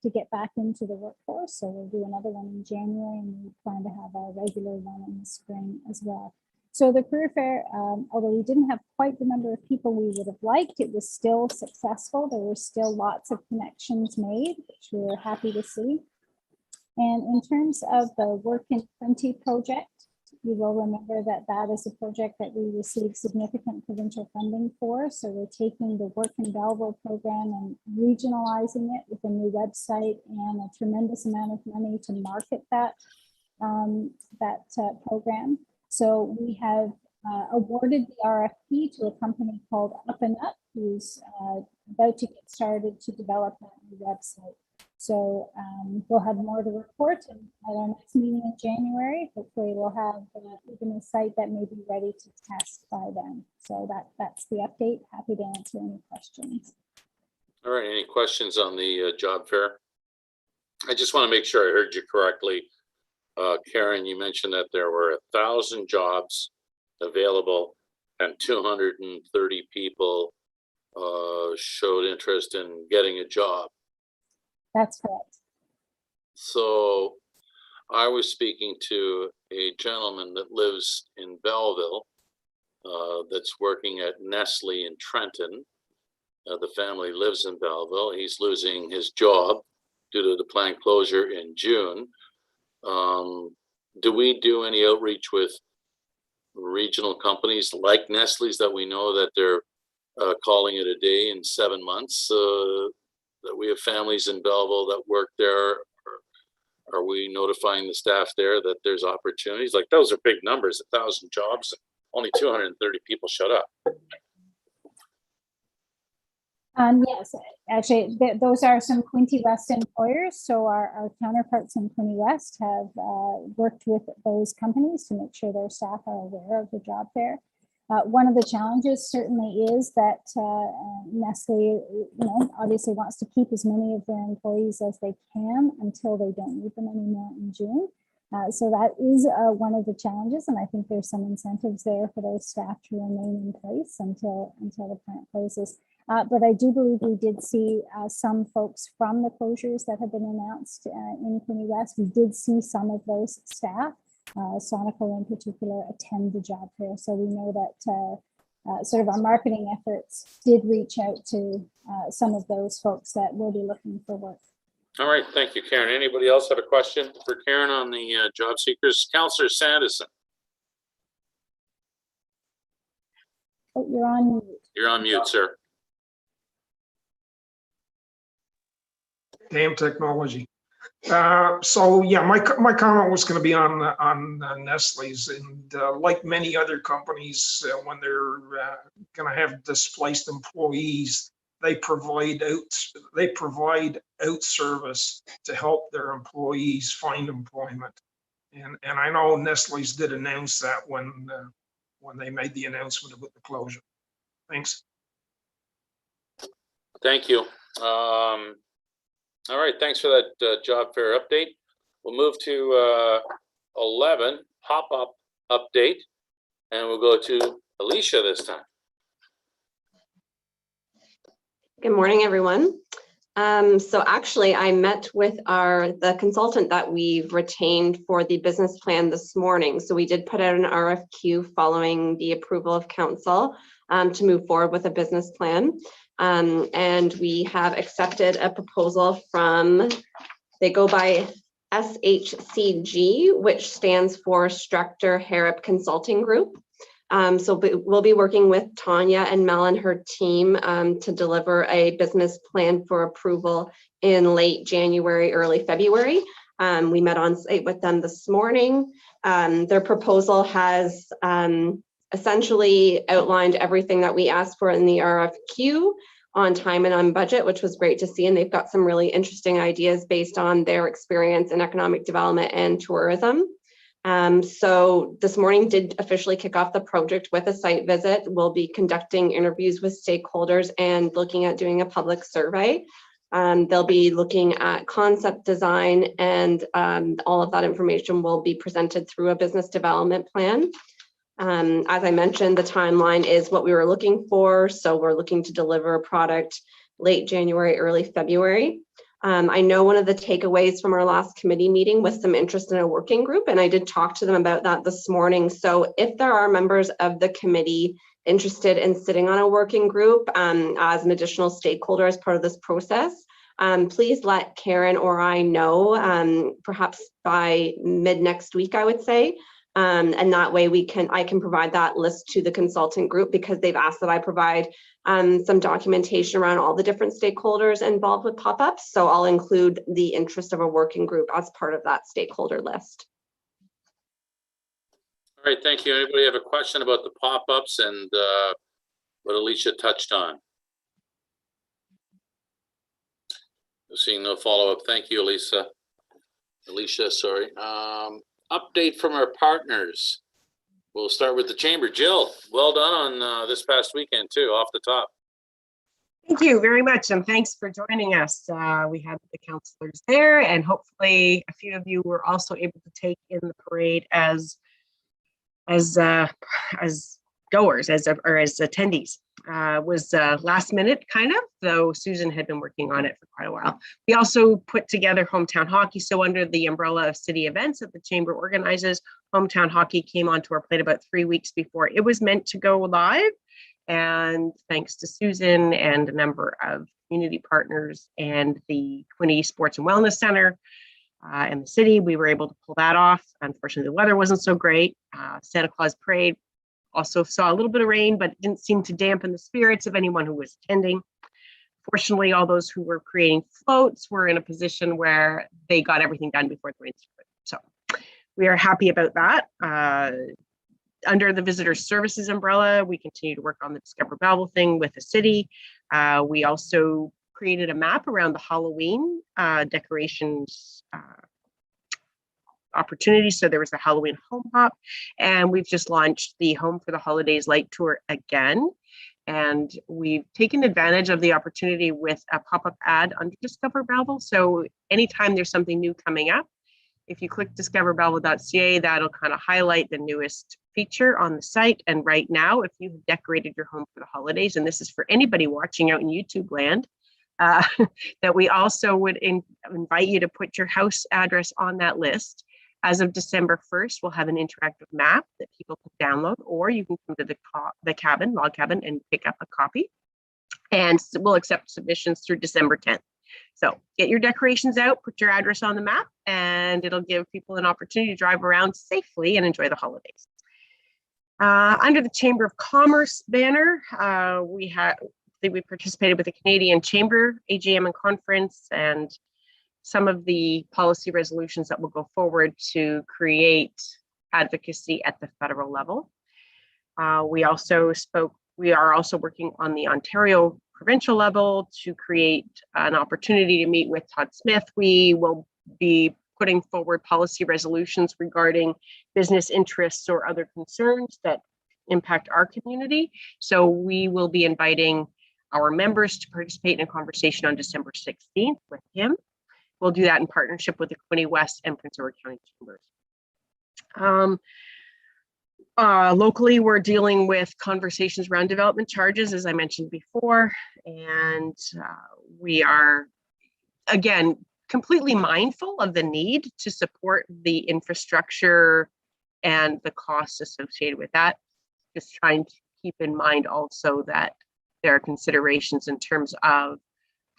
to get back into the workforce. So we'll do another one in January, and we plan to have a regular one in the spring as well. So the career fair, although we didn't have quite the number of people we would have liked, it was still successful. There were still lots of connections made, which we were happy to see. And in terms of the Work in 20 project, you will remember that that is a project that we received significant provincial funding for. So we're taking the Work in Belleville program and regionalizing it with a new website and a tremendous amount of money to market that, program. So we have awarded the RFP to a company called Up and Up, who's about to get started to develop that new website. So we'll have more to report at our next meeting in January. Hopefully we'll have even a site that may be ready to test by then. So that's the update. Happy to answer any questions. All right, any questions on the job fair? I just want to make sure I heard you correctly. Karen, you mentioned that there were 1,000 jobs available and 230 people showed interest in getting a job. That's correct. So I was speaking to a gentleman that lives in Belleville that's working at Nestle in Trenton. The family lives in Belleville. He's losing his job due to the plant closure in June. Do we do any outreach with regional companies like Nestle's that we know that they're calling it a day in 7 months? That we have families in Belleville that work there? Or are we notifying the staff there that there's opportunities? Like, those are big numbers, 1,000 jobs, only 230 people showed up. Yes, actually, those are some Quinte West employers. So our counterparts in Quinte West have worked with those companies to make sure their staff are aware of the job fair. One of the challenges certainly is that Nestle, obviously wants to keep as many of their employees as they can until they don't need them anymore in June. So that is one of the challenges, and I think there's some incentives there for those staff to remain in place until the plant closes. But I do believe we did see some folks from the closures that have been announced in Quinte West. We did see some of those staff, Sonical in particular, attend the job fair. So we know that sort of our marketing efforts did reach out to some of those folks that will be looking for work. All right, thank you, Karen. Anybody else have a question for Karen on the job seekers? Councillor Sanderson. Oh, you're on mute. You're on mute, sir. Damn technology. So yeah, my comment was going to be on Nestle's, and like many other companies, when they're going to have displaced employees, they provide out service to help their employees find employment. And I know Nestle's did announce that when they made the announcement about the closure. Thanks. Thank you. All right, thanks for that job fair update. We'll move to 11, pop-up update, and we'll go to Alicia this time. Good morning, everyone. So actually, I met with the consultant that we've retained for the business plan this morning. So we did put out an RFQ following the approval of council to move forward with a business plan. And we have accepted a proposal from, they go by SHCG, which stands for Structure Harrop Consulting Group. So we'll be working with Tanya and Mel and her team to deliver a business plan for approval in late January, early February. We met on site with them this morning. Their proposal has essentially outlined everything that we asked for in the RFQ on time and on budget, which was great to see. And they've got some really interesting ideas based on their experience in economic development and tourism. So this morning did officially kick off the project with a site visit. We'll be conducting interviews with stakeholders and looking at doing a public survey. They'll be looking at concept design, and all of that information will be presented through a business development plan. As I mentioned, the timeline is what we were looking for. So we're looking to deliver a product late January, early February. I know one of the takeaways from our last committee meeting was some interest in a working group, and I did talk to them about that this morning. So if there are members of the committee interested in sitting on a working group as an additional stakeholder as part of this process, please let Karen or I know, perhaps by mid next week, I would say. And that way I can provide that list to the consultant group, because they've asked that I provide some documentation around all the different stakeholders involved with pop-ups. So I'll include the interest of a working group as part of that stakeholder list. All right, thank you. Anybody have a question about the pop-ups and what Alicia touched on? Seeing no follow-up. Thank you, Alicia, sorry. Update from our partners. We'll start with the chamber. Jill, well done on this past weekend too, off the top. Thank you very much, and thanks for joining us. We had the councillors there, and hopefully a few of you were also able to take in the parade as goers, as attendees. Was last minute kind of, though Susan had been working on it for quite a while. We also put together hometown hockey. So under the umbrella of city events that the chamber organizes, hometown hockey came onto our plate about 3 weeks before it was meant to go live. And thanks to Susan and a number of community partners and the Quintin Sports and Wellness Center and the city, we were able to pull that off. Unfortunately, the weather wasn't so great. Santa Claus Parade also saw a little bit of rain, but it didn't seem to dampen the spirits of anyone who was attending. Fortunately, all those who were creating floats were in a position where they got everything done before the rain started. So we are happy about that. Under the visitor services umbrella, we continue to work on the Discover Belleville thing with the city. We also created a map around the Halloween decorations opportunities. So there was the Halloween home hop, and we've just launched the Home for the Holidays light tour again. And we've taken advantage of the opportunity with a pop-up ad under Discover Belleville. So anytime there's something new coming up, if you click discoverbelleville.ca, that'll kind of highlight the newest feature on the site. And right now, if you've decorated your home for the holidays, and this is for anybody watching out in YouTube land, that we also would invite you to put your house address on that list. As of December 1st, we'll have an interactive map that people can download, or you can come to the log cabin, and pick up a copy. And we'll accept submissions through December 10th. So get your decorations out, put your address on the map, and it'll give people an opportunity to drive around safely and enjoy the holidays. Under the Chamber of Commerce banner, we participated with the Canadian Chamber AGM and conference, and some of the policy resolutions that will go forward to create advocacy at the federal level. We are also working on the Ontario provincial level to create an opportunity to meet with Todd Smith. We will be putting forward policy resolutions regarding business interests or other concerns that impact our community. So we will be inviting our members to participate in a conversation on December 16th with him. We'll do that in partnership with the Quinte West and Prince Edward County Chambers. Locally, we're dealing with conversations around development charges, as I mentioned before, and we are, again, completely mindful of the need to support the infrastructure and the costs associated with that. Just trying to keep in mind also that there are considerations in terms of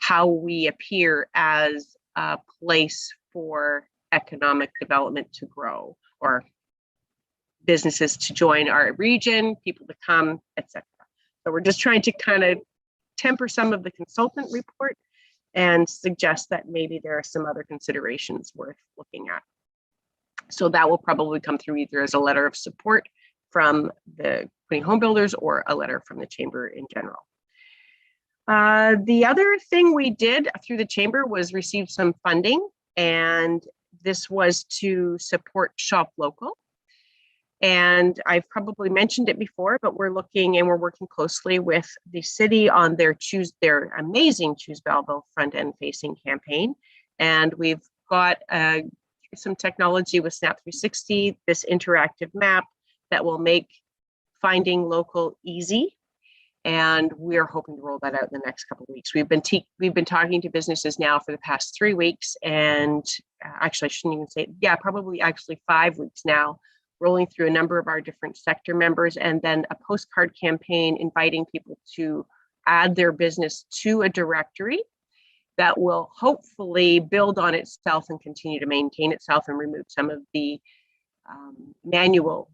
how we appear as a place for economic development to grow, or businesses to join our region, people to come, etc. So we're just trying to kind of temper some of the consultant report and suggest that maybe there are some other considerations worth looking at. So that will probably come through either as a letter of support from the Quinte Home Builders or a letter from the chamber in general. The other thing we did through the chamber was receive some funding, and this was to support Shop Local. And I've probably mentioned it before, but we're looking and we're working closely with the city on their amazing Choose Belleville front end facing campaign. And we've got some technology with Snap 360, this interactive map that will make finding local easy. And we're hoping to roll that out in the next couple of weeks. We've been talking to businesses now for the past 3 weeks, and actually, I shouldn't even say, yeah, probably actually 5 weeks now, rolling through a number of our different sector members, and then a postcard campaign inviting people to add their business to a directory that will hopefully build on itself and continue to maintain itself and remove some of the manual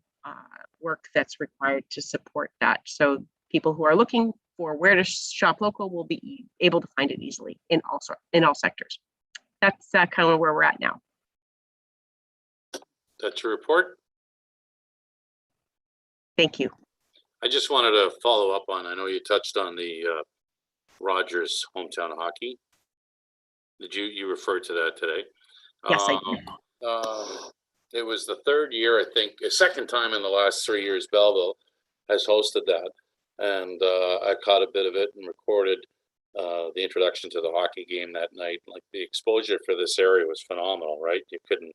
work that's required to support that. So people who are looking for where to shop local will be able to find it easily in all sectors. That's kind of where we're at now. That's your report. Thank you. I just wanted to follow up on, I know you touched on the Rogers hometown hockey. Did you refer to that today? Yes, I did. It was the 3rd year, I think, a second time in the last 3 years Belleville has hosted that. And I caught a bit of it and recorded the introduction to the hockey game that night. Like, the exposure for this area was phenomenal, right? You couldn't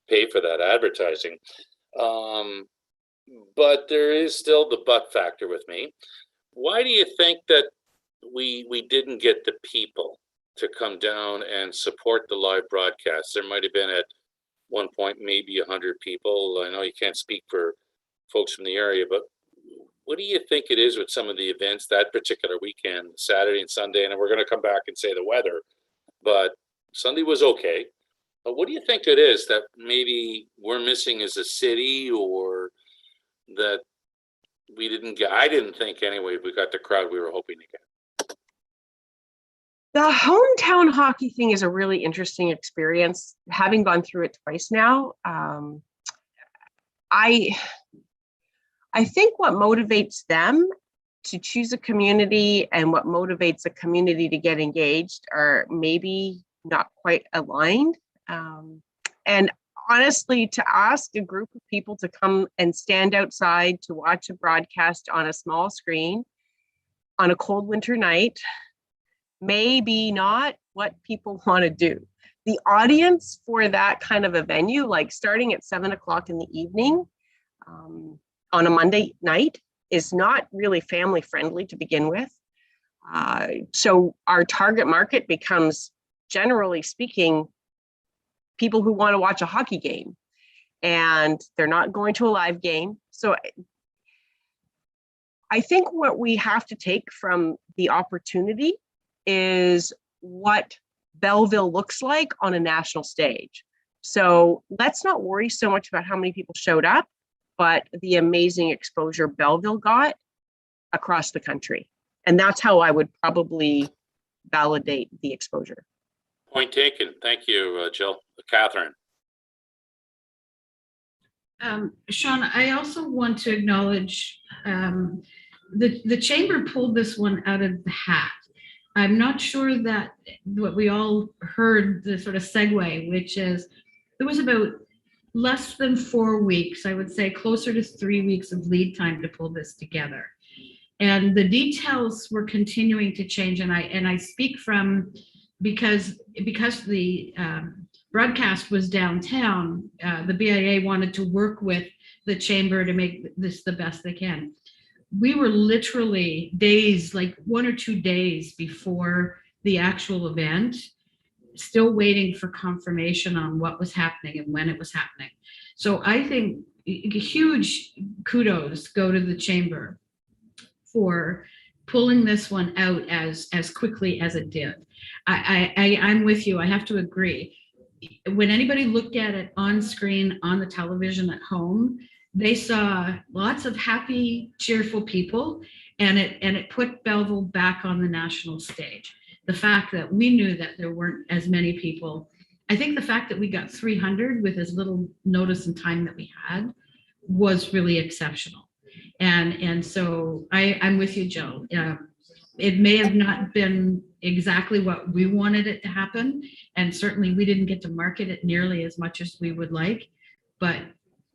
pay for that advertising. But there is still the but factor with me. Why do you think that we didn't get the people to come down and support the live broadcast? There might have been at one point maybe 100 people. I know you can't speak for folks from the area, but what do you think it is with some of the events that particular weekend, Saturday and Sunday? And we're going to come back and say the weather, but Sunday was okay. But what do you think it is that maybe we're missing as a city, or that we didn't get? I didn't think anyway we got the crowd we were hoping to get. The hometown hockey thing is a really interesting experience. Having gone through it twice now, I think what motivates them to choose a community and what motivates a community to get engaged are maybe not quite aligned. And honestly, to ask a group of people to come and stand outside to watch a broadcast on a small screen on a cold winter night, maybe not what people want to do. The audience for that kind of a venue, like starting at 7 o'clock in the evening on a Monday night, is not really family friendly to begin with. So our target market becomes, generally speaking, people who want to watch a hockey game, and they're not going to a live game. So I think what we have to take from the opportunity is what Belleville looks like on a national stage. So let's not worry so much about how many people showed up, but the amazing exposure Belleville got across the country. And that's how I would probably validate the exposure. Point taken. Thank you, Jill. Catherine. Sean, I also want to acknowledge the chamber pulled this one out of the hat. I'm not sure that what we all heard, the sort of segue, which is there was about less than 4 weeks, I would say closer to 3 weeks of lead time to pull this together. And the details were continuing to change. And I speak from, because the broadcast was downtown, the BIA wanted to work with the chamber to make this the best they can. We were literally days, like 1 or 2 days before the actual event, still waiting for confirmation on what was happening and when it was happening. So I think huge kudos go to the chamber for pulling this one out as quickly as it did. I'm with you. I have to agree. When anybody looked at it on screen, on the television at home, they saw lots of happy, cheerful people, and it put Belleville back on the national stage. The fact that we knew that there weren't as many people, I think the fact that we got 300 with as little notice and time that we had was really exceptional. And so I'm with you, Joe. It may have not been exactly what we wanted it to happen, and certainly we didn't get to market it nearly as much as we would like, but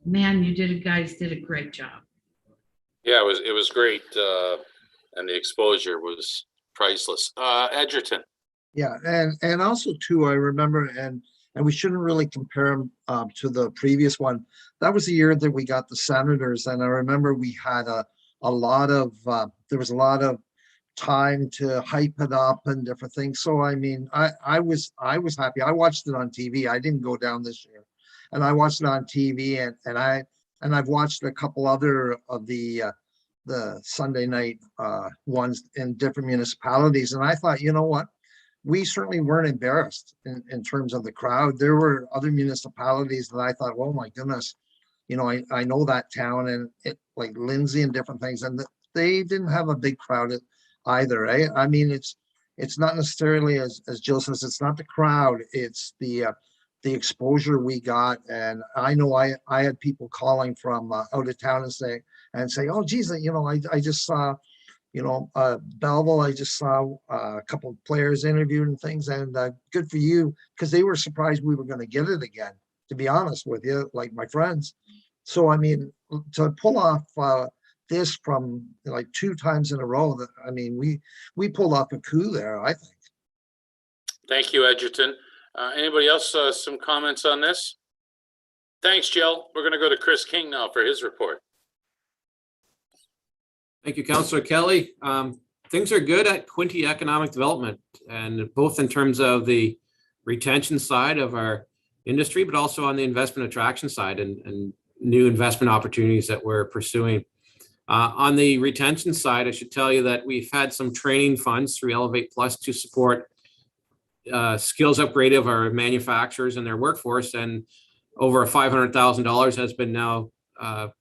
man, guys did a great job. Yeah, it was great, and the exposure was priceless. Edgerton. Yeah, and also too, I remember, and we shouldn't really compare them to the previous one. That was the year that we got the Senators, and I remember we had a a lot of, there was a lot of time to hype it up and different things. So I mean, I was happy. I watched it on TV. I didn't go down this year, and I watched it on TV, and I've watched a couple other of the Sunday night ones in different municipalities, and I thought, you know what, we certainly weren't embarrassed in terms of the crowd. There were other municipalities that I thought, oh my goodness, you know, I know that town, and it, like Lindsay and different things, and they didn't have a big crowd either. I mean, it's not necessarily, as Jill says, it's not the crowd, it's the exposure we got. And I know I had people calling from out of town and say, oh geez, you know, I just saw, you know, Belleville, I just saw a couple of players interviewed and things, and good for you, because they were surprised we were going to get it again, to be honest with you, like my friends. So I mean, to pull off this from like 2 times in a row, that, I mean, we pulled off a coup there, I think. Thank you, Edgerton. Anybody else, some comments on this? Thanks, Jill. We're going to go to Chris King now for his report. Thank you, Councillor Kelly. Things are good at Quinte Economic Development, and both in terms of the retention side of our industry, but also on the investment attraction side and new investment opportunities that we're pursuing. On the retention side, I should tell you that we've had some training funds through Elevate Plus to support skills upgrade of our manufacturers and their workforce, and over $500,000 has been now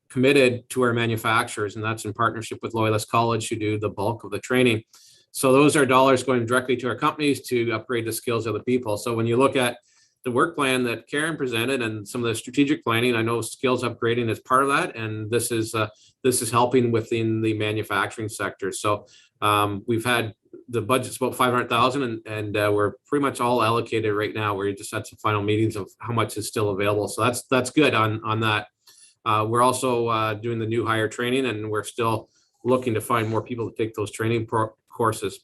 committed to our manufacturers, and that's in partnership with Loyalist College, who do the bulk of the training. So those are dollars going directly to our companies to upgrade the skills of the people. So when you look at the work plan that Karen presented and some of the strategic planning, I know skills upgrading is part of that, and this is helping within the manufacturing sector. So we've had the budget's about 500,000, and we're pretty much all allocated right now. We just had some final meetings of how much is still available. So that's good on that. We're also doing the new hire training, and we're still looking to find more people to take those training courses.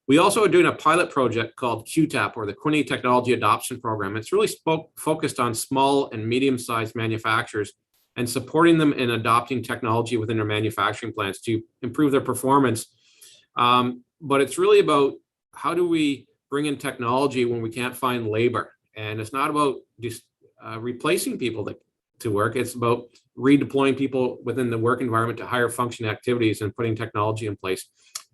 We also are doing a pilot project called Qtap, or the Quinte Technology Adoption Program. It's really focused on small and medium-sized manufacturers and supporting them in adopting technology within their manufacturing plants to improve their performance. But it's really about how do we bring in technology when we can't find labor? And it's not about just replacing people to work. It's about redeploying people within the work environment to higher function activities and putting technology in place.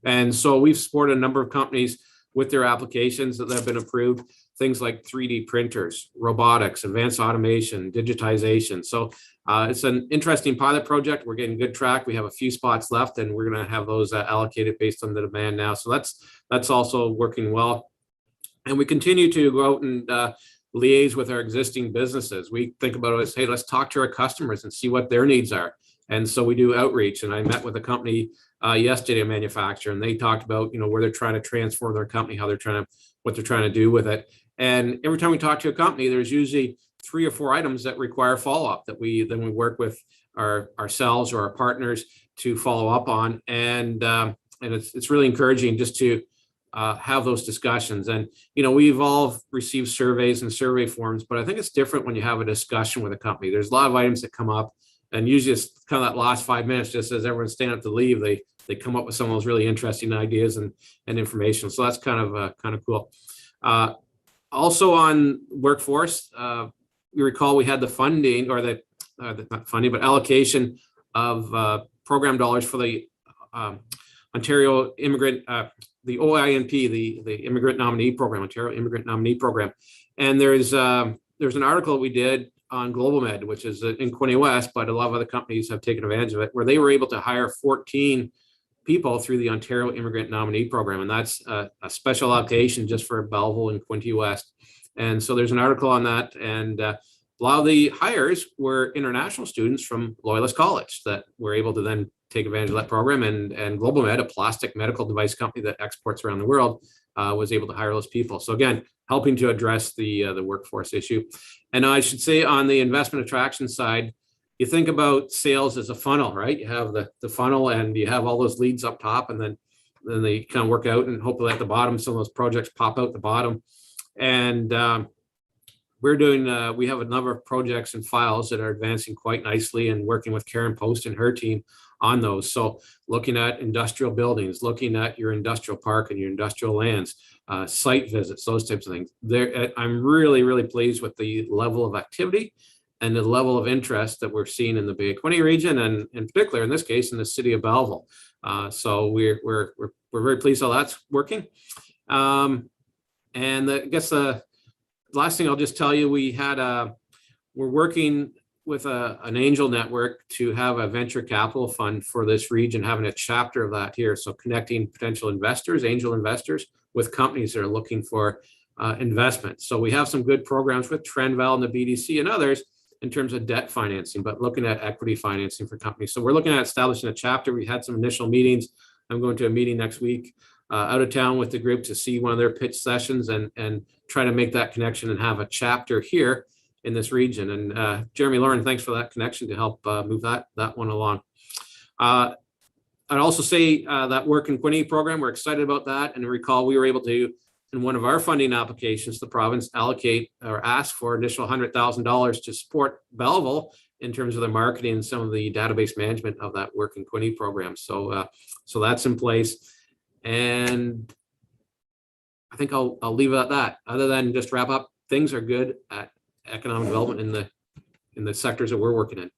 And so we've supported a number of companies with their applications that have been approved, things like 3D printers, robotics, advanced automation, digitization. So it's an interesting pilot project. We're getting good track. We have a few spots left, and we're going to have those allocated based on the demand now. So that's also working well. And we continue to go out and liaise with our existing businesses. We think about it as, hey, let's talk to our customers and see what their needs are. And so we do outreach. And I met with a company yesterday, a manufacturer, and they talked about, you know, where they're trying to transform their company, what they're trying to do with it. And every time we talk to a company, there's usually 3 or 4 items that require follow-up that we work with ourselves or our partners to follow up on. And it's really encouraging just to have those discussions. And, you know, we've all received surveys and survey forms, but I think it's different when you have a discussion with a company. There's a lot of items that come up, and usually it's kind of that last 5 minutes, just as everyone's standing up to leave, they come up with some of those really interesting ideas and information. So that's kind of cool. Also on workforce, you recall we had the funding, or not funding, but allocation of program dollars for the Ontario Immigrant, the OINP, the Immigrant Nominee Program, Ontario Immigrant Nominee Program. And there's an article that we did on Global Med, which is in Quinte West, but a lot of other companies have taken advantage of it, where they were able to hire 14 people through the Ontario Immigrant Nominee Program. And that's a special allocation just for Belleville and Quinte West. And so there's an article on that. And a lot of the hires were international students from Loyalist College that were able to then take advantage of that program. And Global Med, a plastic medical device company that exports around the world, was able to hire those people. So again, helping to address the workforce issue. And I should say, on the investment attraction side, you think about sales as a funnel, right? You have the funnel, and you have all those leads up top, and then they kind of work out, and hopefully at the bottom, some of those projects pop out the bottom. And we have a number of projects and files that are advancing quite nicely, and working with Karen Post and her team on those. So looking at industrial buildings, looking at your industrial park and your industrial lands, site visits, those types of things. I'm really, really pleased with the level of activity and the level of interest that we're seeing in the Bay of Quinte region, and in particular, in this case, in the city of Belleville. So we're very pleased how that's working. And I guess the last thing I'll just tell you, we're working with an angel network to have a venture capital fund for this region, having a chapter of that here. So connecting potential investors, angel investors, with companies that are looking for investment. So we have some good programs with Trendval and the BDC and others in terms of debt financing, but looking at equity financing for companies. So we're looking at establishing a chapter. We had some initial meetings. I'm going to a meeting next week out of town with the group to see one of their pitch sessions and try to make that connection and have a chapter here in this region. And Jeremy Lauren, thanks for that connection to help move that one along. I'd also say that Work in Quinte program, we're excited about that. And recall, we were able to, in one of our funding applications, the province allocate or ask for additional $100,000 to support Belleville in terms of the marketing and some of the database management of that Work in Quinte program. So that's in place. And I think I'll leave it at that. Other than just wrap up, things are good at economic development in the sectors that we're working in.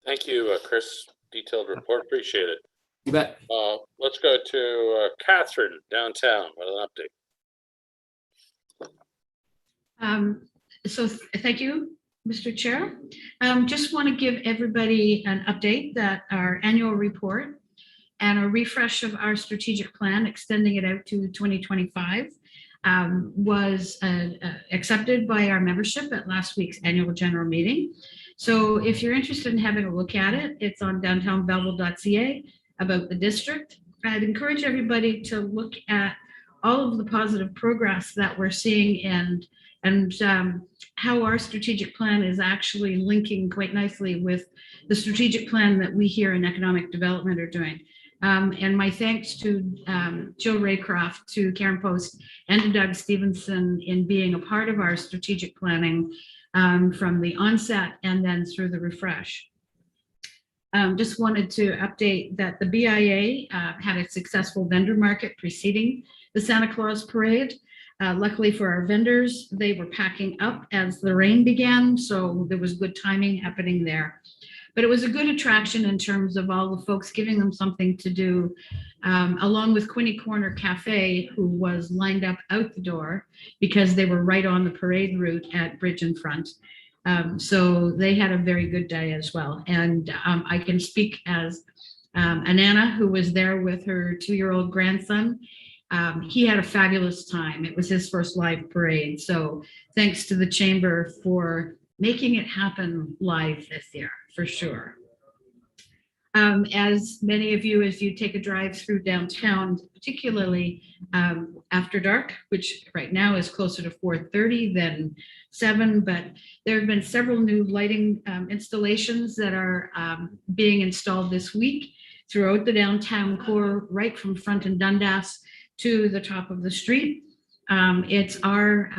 Thank you, Chris. Detailed report. Appreciate it. You bet. Let's go to Catherine downtown with an update. So thank you, Mr. Chair. Just want to give everybody an update that our annual report and a refresh of our strategic plan, extending it out to 2025, was accepted by our membership at last week's annual general meeting. So if you're interested in having a look at it, it's on downtownbelleville.ca about the district. I'd encourage everybody to look at all of the positive progress that we're seeing and how our strategic plan is actually linking quite nicely with the strategic plan that we here in economic development are doing. And my thanks to Jill Raycroft, to Karen Post, and to Doug Stevenson in being a part of our strategic planning from the onset and then through the refresh. Just wanted to update that the BIA had a successful vendor market preceding the Santa Claus parade. Luckily for our vendors, they were packing up as the rain began, so there was good timing happening there. But it was a good attraction in terms of all the folks giving them something to do, along with Quinte Corner Cafe, who was lined up out the door because they were right on the parade route at Bridge in Front. So they had a very good day as well. And I can speak as Anana, who was there with her 2-year-old grandson. He had a fabulous time. It was his first live parade. So thanks to the Chamber for making it happen live this year, for sure. As many of you, as you take a drive through downtown, particularly after dark, which right now is closer to 4:30 than 7, but there have been several new lighting installations that are being installed this week throughout the downtown core, right from Front and Dundas to the top of the street. It's our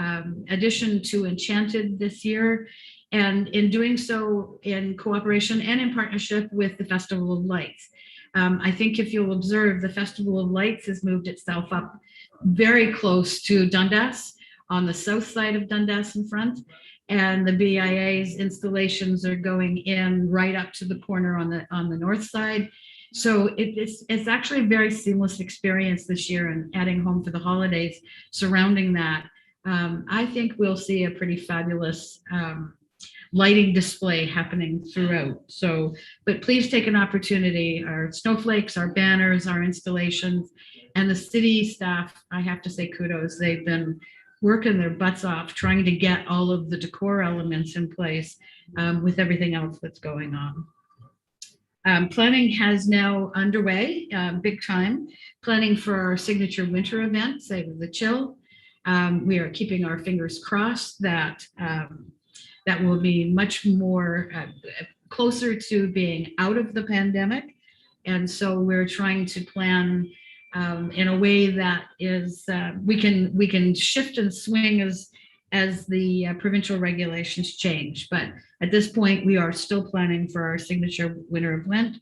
addition to Enchanted this year, and in doing so in cooperation and in partnership with the Festival of Lights. I think if you'll observe, the Festival of Lights has moved itself up very close to Dundas, on the south side of Dundas in front, and the BIA's installations are going in right up to the corner on the north side. So it's actually a very seamless experience this year, and adding home for the holidays surrounding that. I think we'll see a pretty fabulous lighting display happening throughout. So, but please take an opportunity. Our snowflakes, our banners, our installations, and the city staff, I have to say kudos. They've been working their butts off trying to get all of the decor elements in place with everything else that's going on. Planning has now underway, big time, planning for our signature winter event, Save the Chill. We are keeping our fingers crossed that that will be much more closer to being out of the pandemic. And so we're trying to plan in a way that is, we can shift and swing as the provincial regulations change. But at this point, we are still planning for our signature winter event.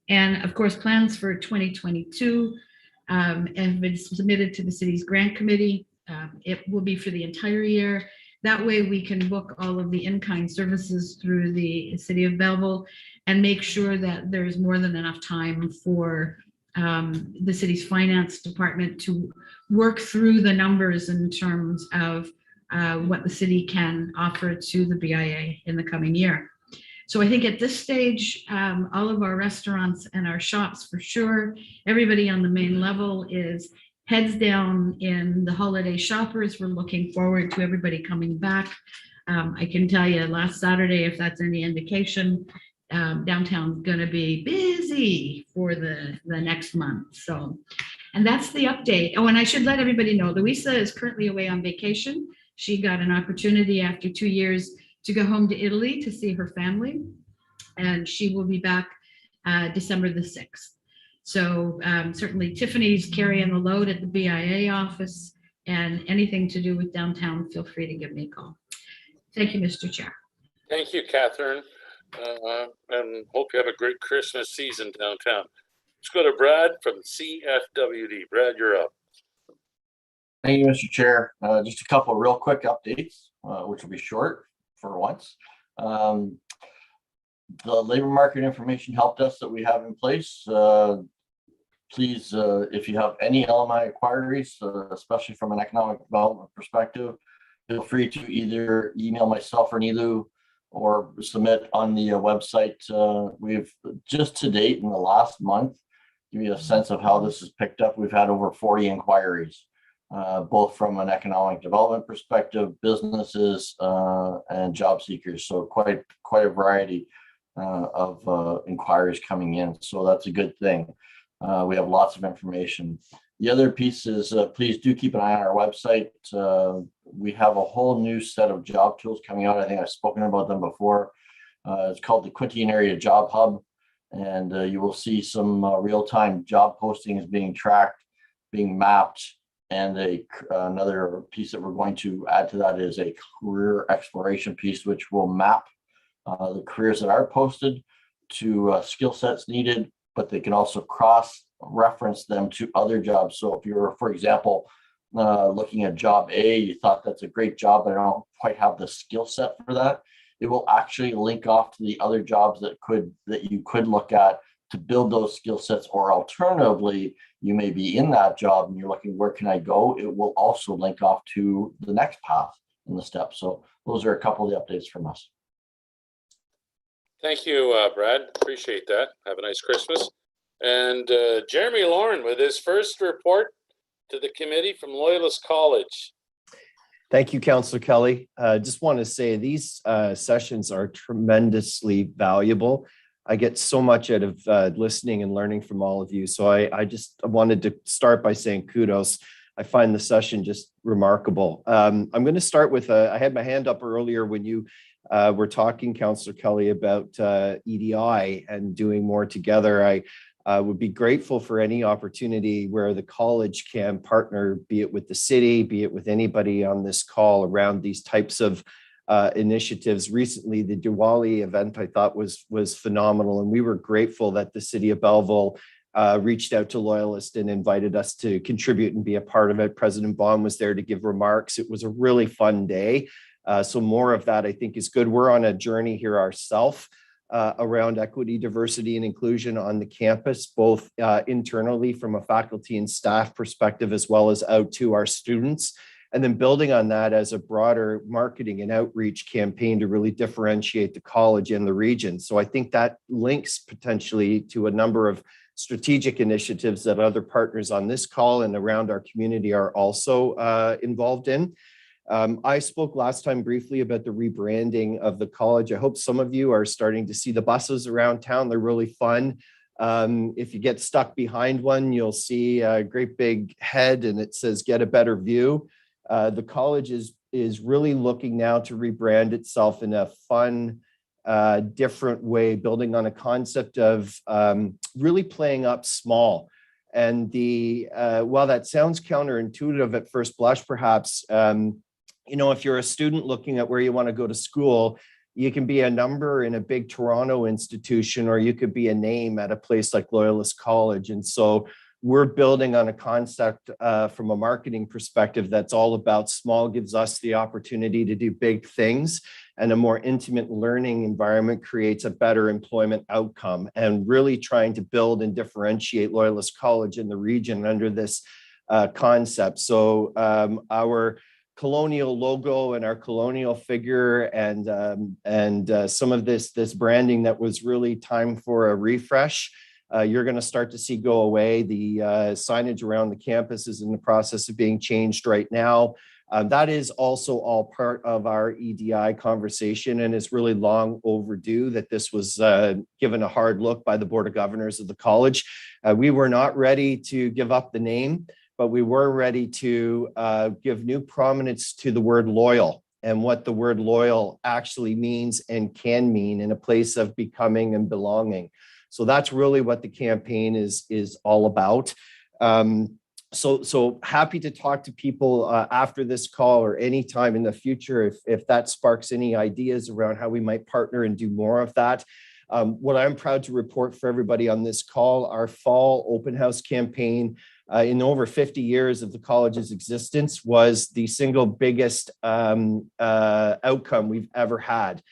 And of course, plans for 2022 have been submitted to the city's grant committee. It will be for the entire year. That way we can book all of the in-kind services through the city of Belleville and make sure that there's more than enough time for the city's finance department to work through the numbers in terms of what the city can offer to the BIA in the coming year. So I think at this stage, all of our restaurants and our shops for sure, everybody on the main level is heads down in the holiday shoppers. We're looking forward to everybody coming back. I can tell you last Saturday, if that's any indication, downtown's going to be busy for the next month. So, and that's the update. Oh, and I should let everybody know, Louisa is currently away on vacation. She got an opportunity after 2 years to go home to Italy to see her family, and she will be back December the 6th. So certainly Tiffany's carrying the load at the BIA office, and anything to do with downtown, feel free to give me a call. Thank you, Mr. Chair. Thank you, Catherine. And hope you have a great Christmas season downtown. Let's go to Brad from CFWD. Brad, you're up. Thank you, Mr. Chair. Just a couple of real quick updates, which will be short for once. The labor market information help desk that we have in place. Please, if you have any LMI inquiries, especially from an economic development perspective, feel free to either email myself or Nilu or submit on the website. We've just to date in the last month, give you a sense of how this is picked up. We've had over 40 inquiries, both from an economic development perspective, businesses, and job seekers. So quite a variety of inquiries coming in. So that's a good thing. We have lots of information. The other piece is please do keep an eye on our website. We have a whole new set of job tools coming out. I think I've spoken about them before. It's called the Quintin Area Job Hub, and you will see some real-time job postings being tracked, being mapped, and another piece that we're going to add to that is a career exploration piece, which will map the careers that are posted to skill sets needed, but they can also cross-reference them to other jobs. So if you're, for example, looking at job A, you thought that's a great job, but I don't quite have the skill set for that, it will actually link off to the other jobs that you could look at to build those skill sets. Or alternatively, you may be in that job and you're looking, where can I go? It will also link off to the next path in the steps. So those are a couple of the updates from us. Thank you, Brad. Appreciate that. Have a nice Christmas. And Jeremy Lauren with his first report to the committee from Loyalist College. Thank you, Councillor Kelly. Just want to say these sessions are tremendously valuable. I get so much out of listening and learning from all of you. So I just wanted to start by saying kudos. I find the session just remarkable. I'm going to start with, I had my hand up earlier when you were talking, Councillor Kelly, about EDI and doing more together. I would be grateful for any opportunity where the college can partner, be it with the city, be it with anybody on this call around these types of initiatives. Recently, the Diwali event I thought was phenomenal, and we were grateful that the city of Belleville reached out to Loyalist and invited us to contribute and be a part of it. President Bond was there to give remarks. It was a really fun day. So more of that, I think, is good. We're on a journey here ourselves around equity, diversity, and inclusion on the campus, both internally from a faculty and staff perspective, as well as out to our students. And then building on that as a broader marketing and outreach campaign to really differentiate the college in the region. So I think that links potentially to a number of strategic initiatives that other partners on this call and around our community are also involved in. I spoke last time briefly about the rebranding of the college. I hope some of you are starting to see the buses around town. They're really fun. If you get stuck behind one, you'll see a great big head and it says, "Get a better view." The college is really looking now to rebrand itself in a fun, different way, building on a concept of really playing up small. And while that sounds counterintuitive at first blush, perhaps, if you're a student looking at where you want to go to school, You can be a number in a big Toronto institution, or you could be a name at a place like Loyalist College. And so we're building on a concept from a marketing perspective that's all about small gives us the opportunity to do big things, and a more intimate learning environment creates a better employment outcome, and really trying to build and differentiate Loyalist College in the region under this concept. So our colonial logo and our colonial figure and some of this branding that was really time for a refresh, you're going to start to see go away. The signage around the campus is in the process of being changed right now. That is also all part of our EDI conversation, and it's really long overdue that this was given a hard look by the Board of Governors of the college. We were not ready to give up the name, but we were ready to give new prominence to the word loyal and what the word loyal actually means and can mean in a place of becoming and belonging. So that's really what the campaign is all about. So happy to talk to people after this call or anytime in the future if that sparks any ideas around how we might partner and do more of that. What I'm proud to report for everybody on this call, our fall open house campaign in over 50 years of the college's existence was the single biggest outcome we've ever had.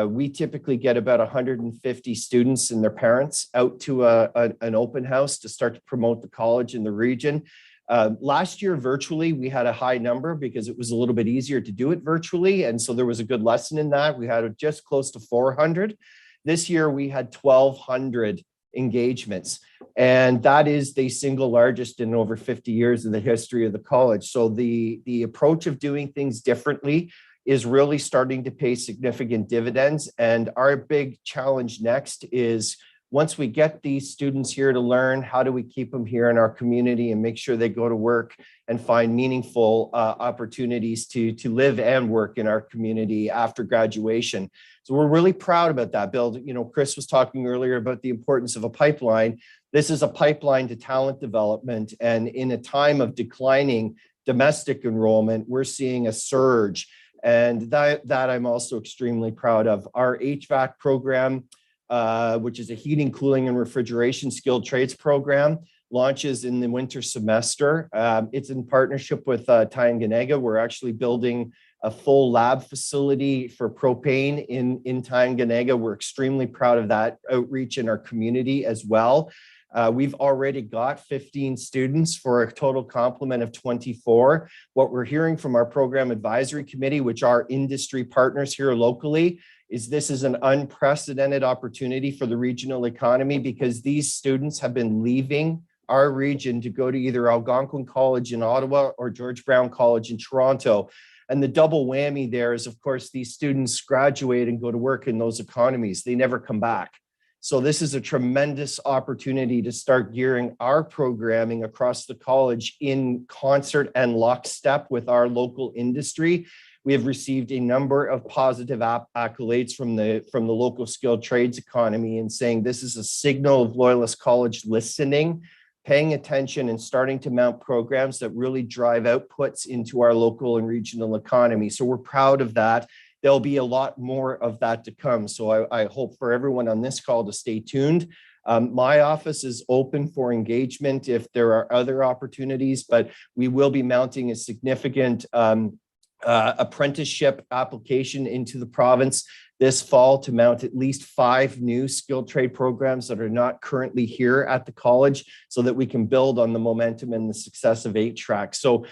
We typically get about 150 students and their parents out to an open house to start to promote the college in the region. Last year, virtually, we had a high number because it was a little bit easier to do it virtually. And so there was a good lesson in that. We had just close to 400. This year, we had 1,200 engagements. And that is the single largest in over 50 years in the history of the college. So the approach of doing things differently is really starting to pay significant dividends. And our big challenge next is, once we get these students here to learn, how do we keep them here in our community and make sure they go to work and find meaningful opportunities to live and work in our community after graduation? So we're really proud about that, Bill. You know, Chris was talking earlier about the importance of a pipeline. This is a pipeline to talent development. And in a time of declining domestic enrollment, we're seeing a surge. And that I'm also extremely proud of. Our HVAC program, which is a heating, cooling, and refrigeration skilled trades program, launches in the winter semester. It's in partnership with Tyanganega. We're actually building a full lab facility for propane in Tyanganega. We're extremely proud of that outreach in our community as well. We've already got 15 students for a total complement of 24. What we're hearing from our program advisory committee, which are industry partners here locally, is this is an unprecedented opportunity for the regional economy, because these students have been leaving our region to go to either Algonquin College in Ottawa or George Brown College in Toronto. And the double whammy there is, of course, these students graduate and go to work in those economies. They never come back. So this is a tremendous opportunity to start gearing our programming across the college in concert and lockstep with our local industry. We have received a number of positive accolades from the local skilled trades economy, and saying this is a signal of Loyalist College listening, paying attention, and starting to mount programs that really drive outputs into our local and regional economy. So we're proud of that. There'll be a lot more of that to come. So I hope for everyone on this call to stay tuned. My office is open for engagement if there are other opportunities, but we will be mounting a significant apprenticeship application into the province this fall to mount at least 5 new skilled trade programs that are not currently here at the college, so that we can build on the momentum and the success of 8-track. So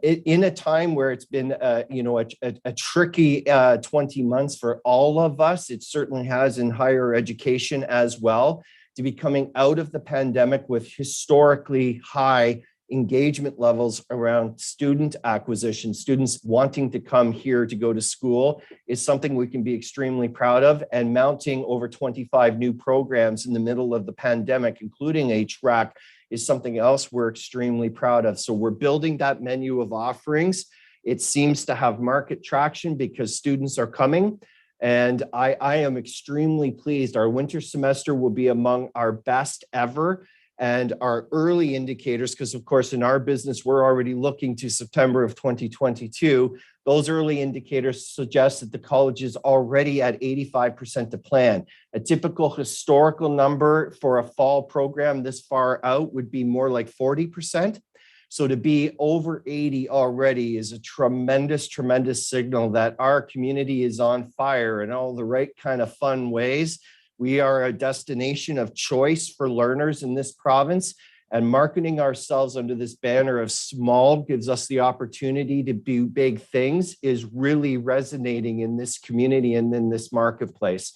in a time where it's been a tricky 20 months for all of us, it certainly has in higher education as well, to be coming out of the pandemic with historically high engagement levels around student acquisition, students wanting to come here to go to school, is something we can be extremely proud of. And mounting over 25 new programs in the middle of the pandemic, including HRAC, is something else we're extremely proud of. So we're building that menu of offerings. It seems to have market traction because students are coming. And I am extremely pleased. Our winter semester will be among our best ever. And our early indicators, because of course, in our business, we're already looking to September of 2022. Those early indicators suggest that the college is already at 85% to plan. A typical historical number for a fall program this far out would be more like 40%. So to be over 80 already is a tremendous, tremendous signal that our community is on fire in all the right kind of fun ways. We are a destination of choice for learners in this province, and marketing ourselves under this banner of small gives us the opportunity to do big things is really resonating in this community and in this marketplace.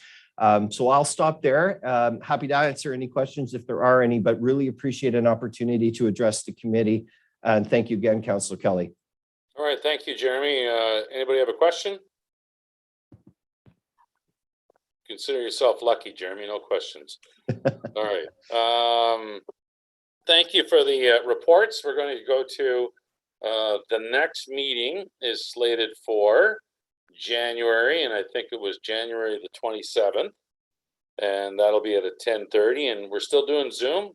So I'll stop there. Happy to answer any questions if there are any, but really appreciate an opportunity to address the committee. And thank you again, Councillor Kelly. All right, thank you, Jeremy. Anybody have a question? Consider yourself lucky, Jeremy, no questions. All right. Thank you for the reports. We're going to go to the next meeting is slated for January, and I think it was January the 27th. And that'll be at 10:30, and we're still doing Zoom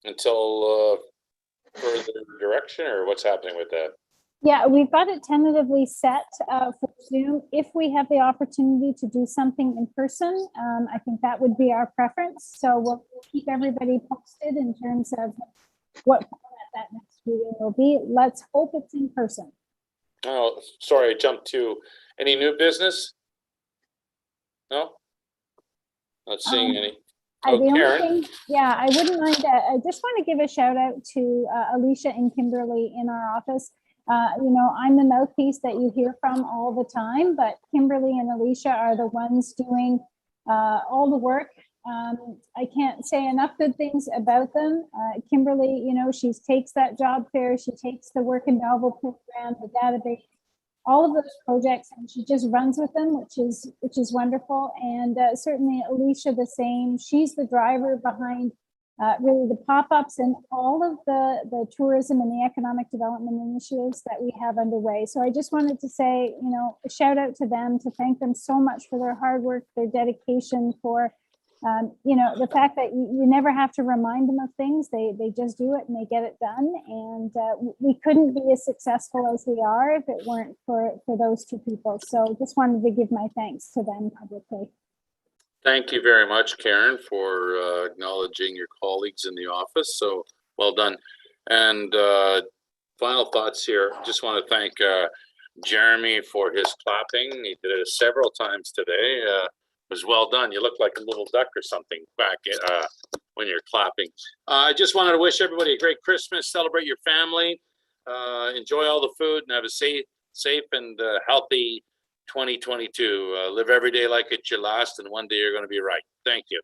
until further direction, or what's happening with that? Yeah, we've got it tentatively set for Zoom. If we have the opportunity to do something in person, I think that would be our preference. So we'll keep everybody posted in terms of what format that next meeting will be. Let's hope it's in person. Oh, sorry, I jumped to any new business? No? Not seeing any. The only Karen? thing, yeah, I wouldn't mind. I just want to give a shout out to Alicia and Kimberly in our office. You know, I'm the mouthpiece that you hear from all the time, but Kimberly and Alicia are the ones doing all the work. I can't say enough good things about them. Kimberly, you know, she takes that job fair, she takes the work in Belleville program, the database, all of those projects, and she just runs with them, which is wonderful. And certainly Alicia the same. She's the driver behind really the pop-ups and all of the tourism and the economic development initiatives that we have underway. So I just wanted to say, you know, a shout out to them, to thank them so much for their hard work, their dedication, for you know, the fact that you never have to remind them of things. They just do it and they get it done. And we couldn't be as successful as we are if it weren't for those two people. So just wanted to give my thanks to them publicly. Thank you very much, Karen, for acknowledging your colleagues in the office. So well done. And final thoughts here. Just want to thank Jeremy for his clapping. He did it several times today. It was well done. You look like a little duck or something back when you're clapping. I just wanted to wish everybody a great Christmas. Celebrate your family. Enjoy all the food and have a safe and healthy 2022. Live every day like it's your last, and one day you're going to be right. Thank you.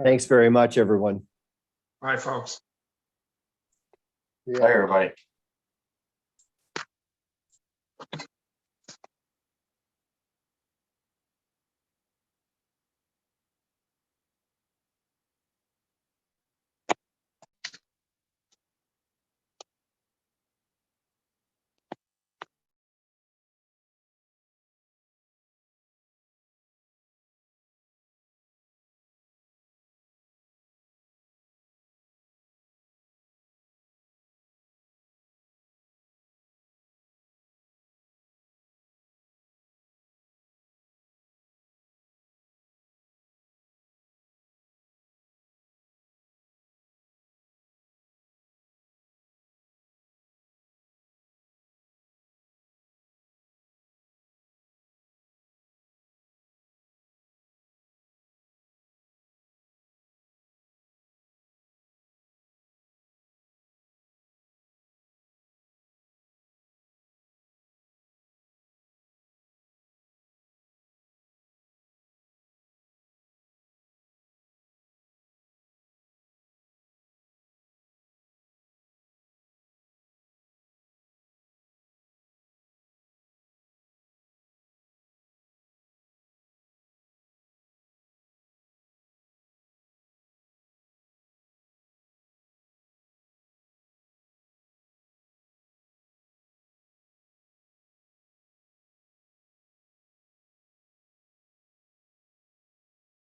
Thanks very much, everyone. Bye, folks. Bye, everybody.